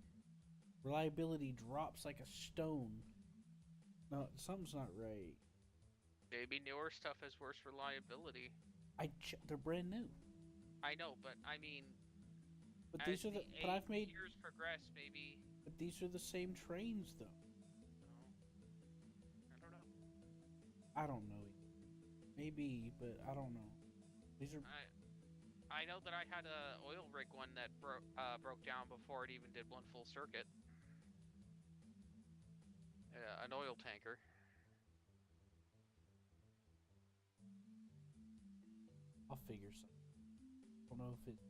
Reliability drops like a stone. No, something's not right. Maybe newer stuff has worse reliability. They're brand new. I know, but I mean, But as these are the the. But I've made. years progress, maybe. But these are the same trains, though. I don't know. I don't know. Maybe, but I don't know. These are. I know that I had a oil rig one that broke down before it even did one full circuit. An oil tanker. I'll figure something. I don't know if there's.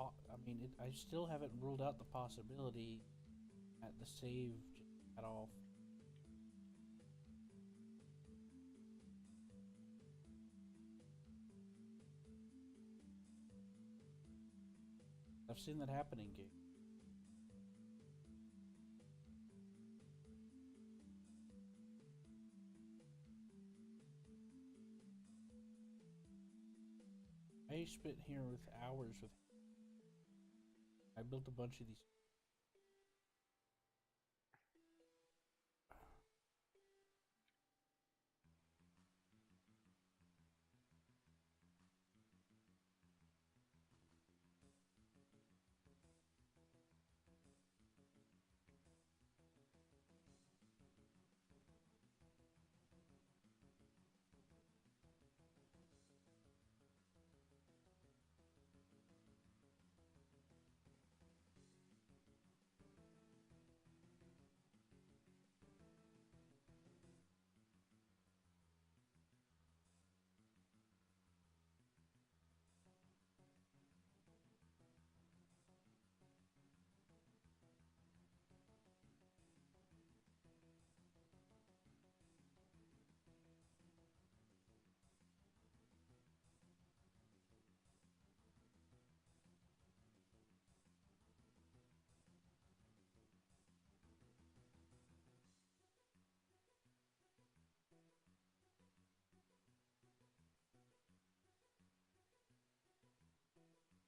I mean, I still haven't ruled out the possibility that the save just got off. I've seen that happen in games. I spent here with hours with. I built a bunch of these.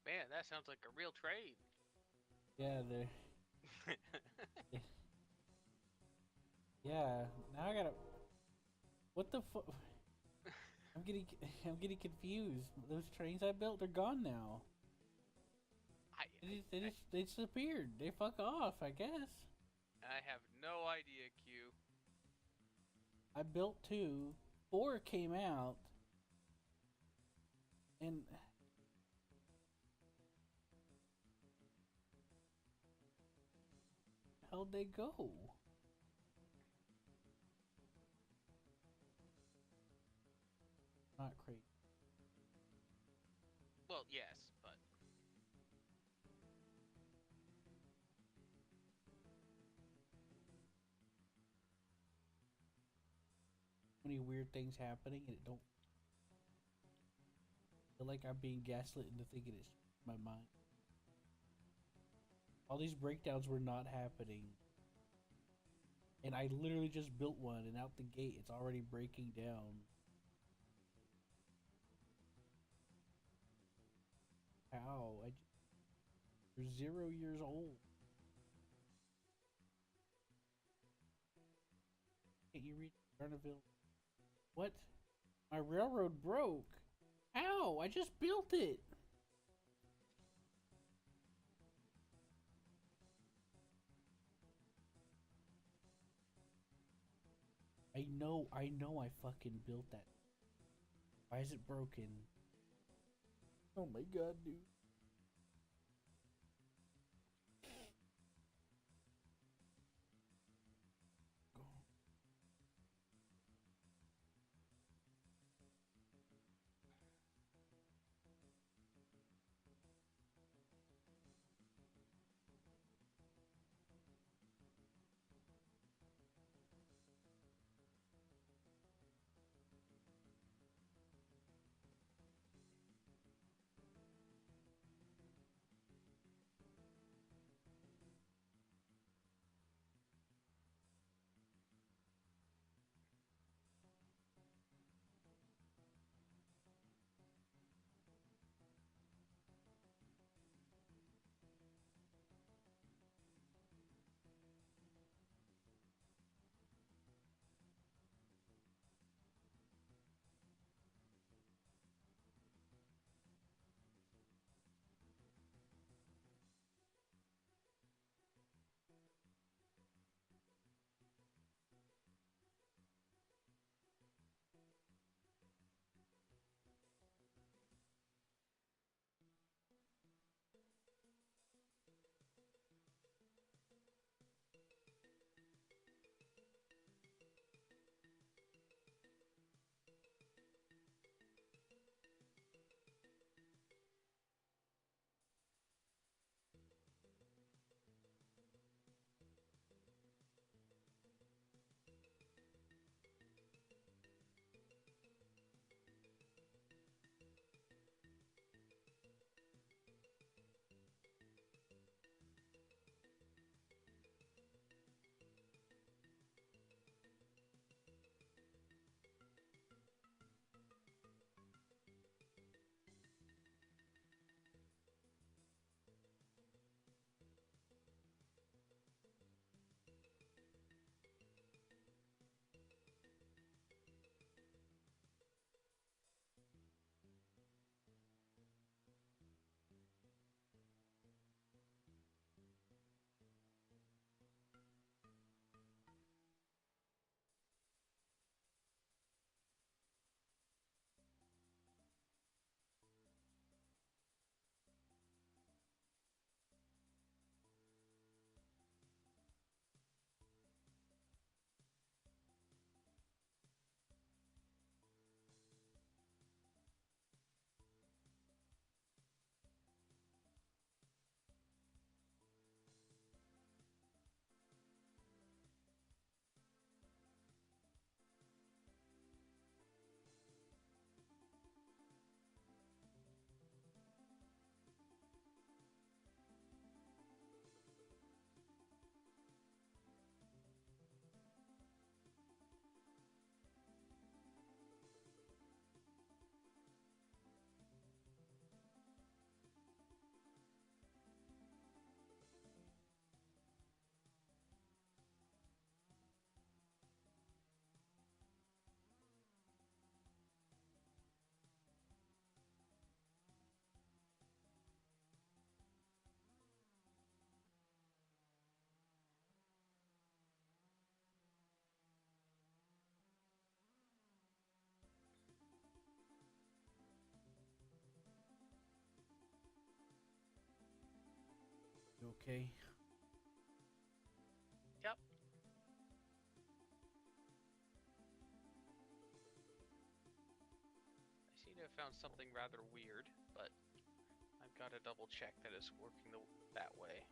Man, that sounds like a real trade. Yeah, they're. Yeah. Now I gotta. What the fuck? I'm getting. I'm getting confused. Those trains I built, they're gone now. They disappeared. They fuck off, I guess. I have no idea, Q. I built 2. 4 came out. And how'd they go? Not crazy. Well, yes, but Many weird things happening, and it don't feel like I'm being gaslit into thinking it's my mind. All these breakdowns were not happening. And I literally just built one, and out the gate, it's already breaking down. How? You're 0 years old. can't you reach Garnaville? What? My railroad broke. Ow! I just built it. I know I fucking built that. Why is it broken? Oh my god, dude. You okay? Yep. I seem to have found something rather weird, but I've got to double check that it's working that way.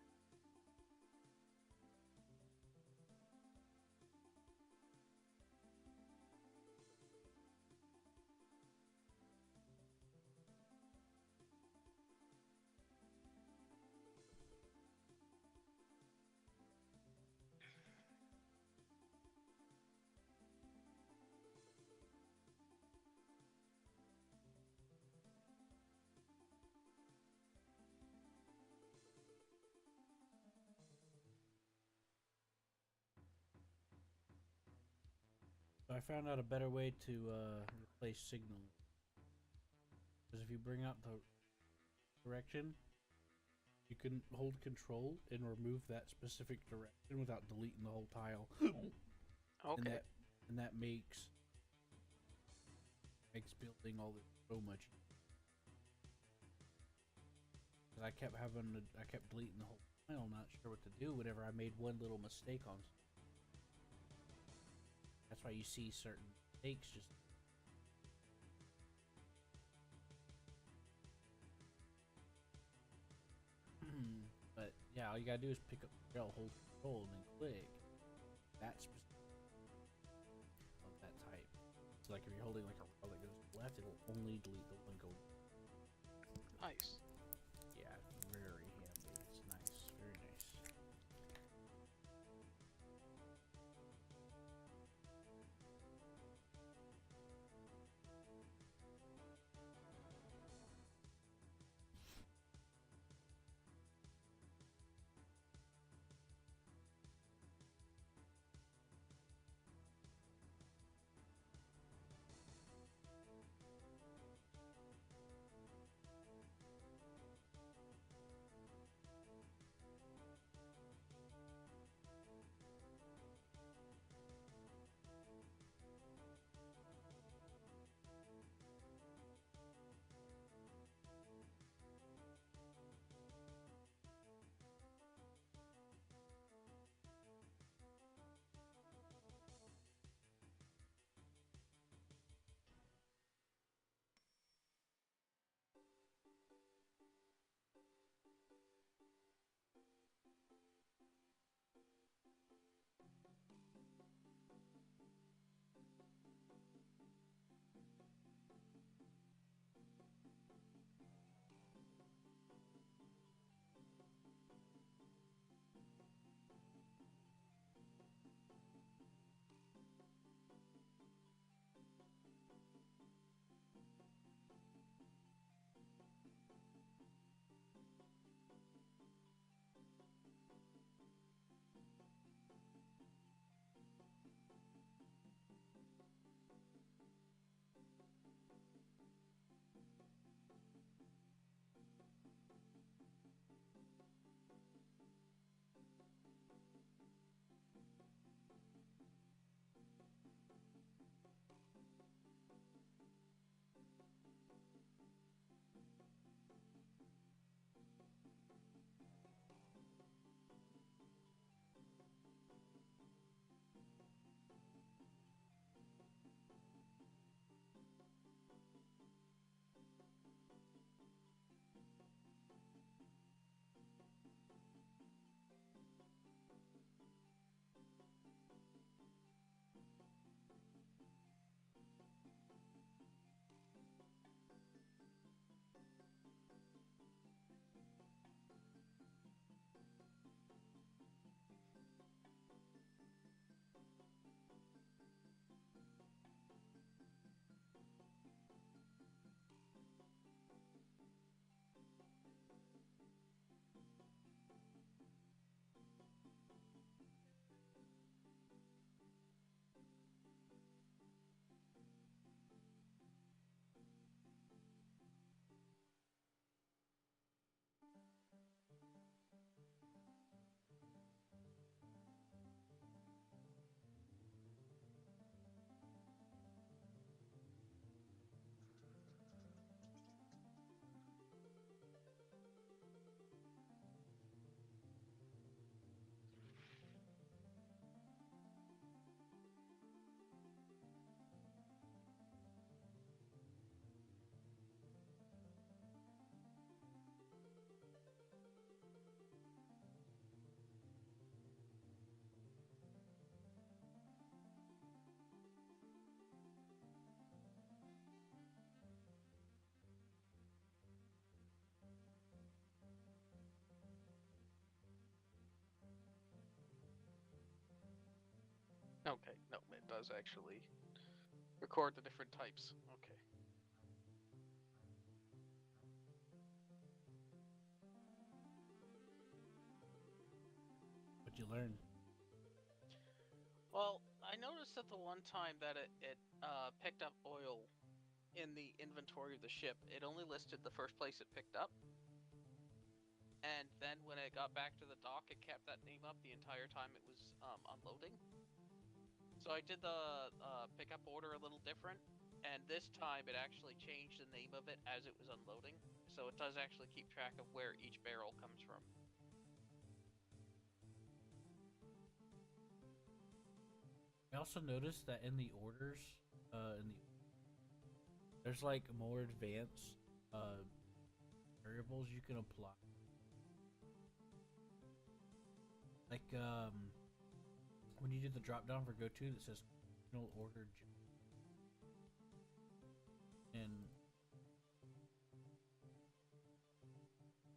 I found out a better way to replace signal. Because if you bring out the direction, you can hold control and remove that specific direction without deleting the whole tile. Okay. And that makes building all this so much easier. Because I kept deleting the whole tile, not sure what to do whenever I made one little mistake on. That's why you see certain mistakes just. But yeah, all you gotta do is pick up the rail, hold control, and then click. That's of that type. So like if you're holding like a rail that goes left, it'll only delete the one going. Nice. Yeah, very handy. It's nice, very nice. Okay. No, it does actually record the different types. Okay. What'd you learn? Well, I noticed noticed that the one time that it picked up oil in the inventory of the ship, it only listed the first place it picked up. And then when it got back to the dock, it kept that name up the entire time it was unloading. So I did the pickup order a little different, and this time it actually changed the name of it as it was unloading. So it does actually keep track of where each barrel comes from. I also noticed that in the orders, there's like more advanced variables you can apply. Like when you do the drop down for go to, that says original order and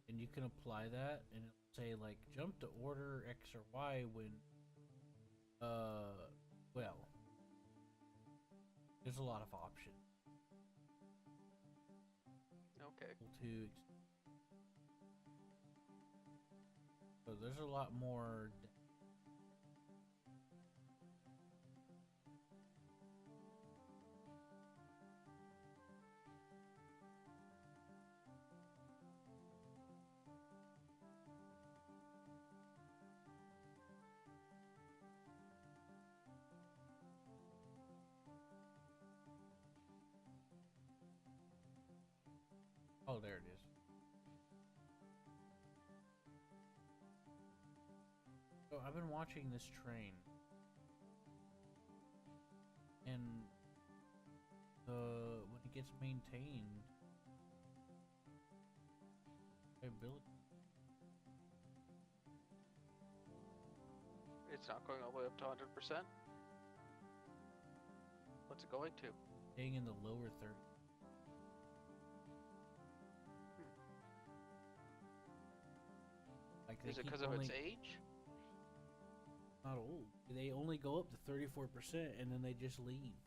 you can apply that and it'll say like jump to order X or Y when well, there's a lot of options. Okay. So there's a lot more. Oh, there it is. So I've been watching this train, and when it gets maintained, ability. It's not going all the way up to 100%. What's it going to? Staying in the lower 30. Like Is it because of its age? Not old. They only go up to 34%, and then they just leave.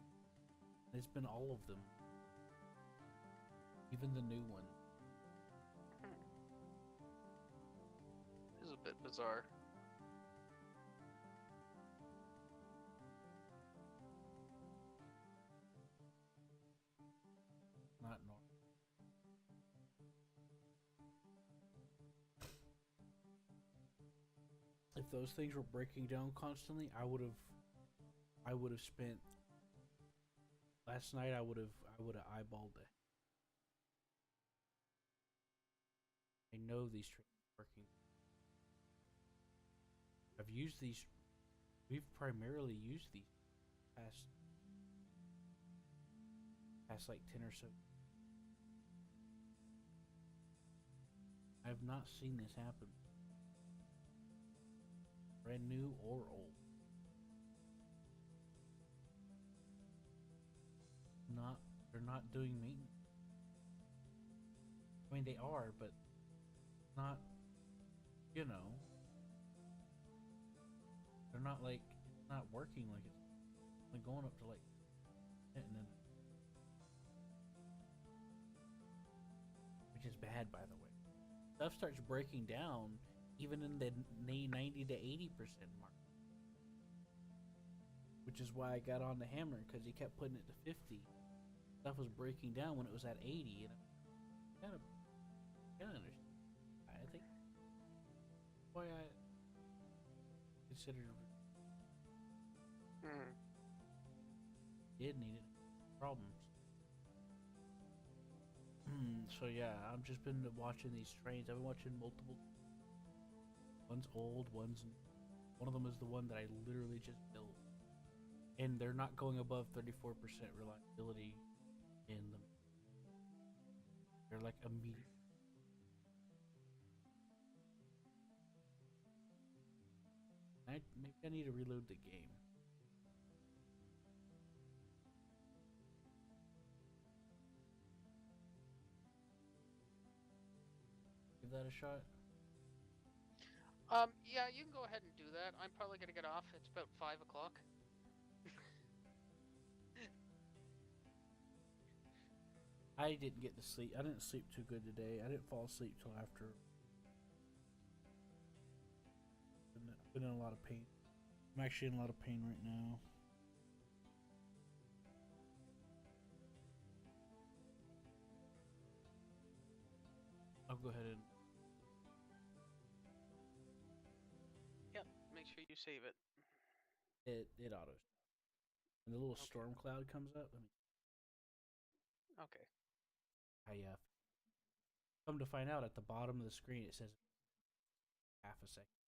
It's been all of them, even the new one. This is a bit bizarre. Not normal. If those things were breaking down constantly, I would have spent last night. I would have eyeballed it. I know these trains are working. I've used these. We've primarily used these past like 10 or so. I have not seen this happen. Brand new or old. They're not doing maintenance. I mean, they are, but not, they're not like, it's not working like it's like going up to like, and then, which is bad, by the way. Stuff starts breaking down even in the 90 to 80% mark, which is why I got on the hammer, because he kept putting it to 50. Stuff was breaking down when it was at 80, and I kind of understand. I think why I considered did need it problems. So yeah, I've just been watching these trains. I've been watching multiple. One's old, one of them is the one that I literally just built, and they're not going above 34% reliability in them. They're like immediate. Maybe I need to reload the game. Give that a shot. Yeah, you can go ahead and do that. I'm probably gonna get off. It's about 5 o'clock. I didn't get to sleep. I didn't sleep too good today. I didn't fall asleep till after. I've been in a lot of pain. I'm actually in a lot of pain right now. I'll go ahead and Yep. Make sure you save it. it auto. When the little Okay. storm cloud comes up, Okay. I come to find out at the bottom of the screen it says half a second.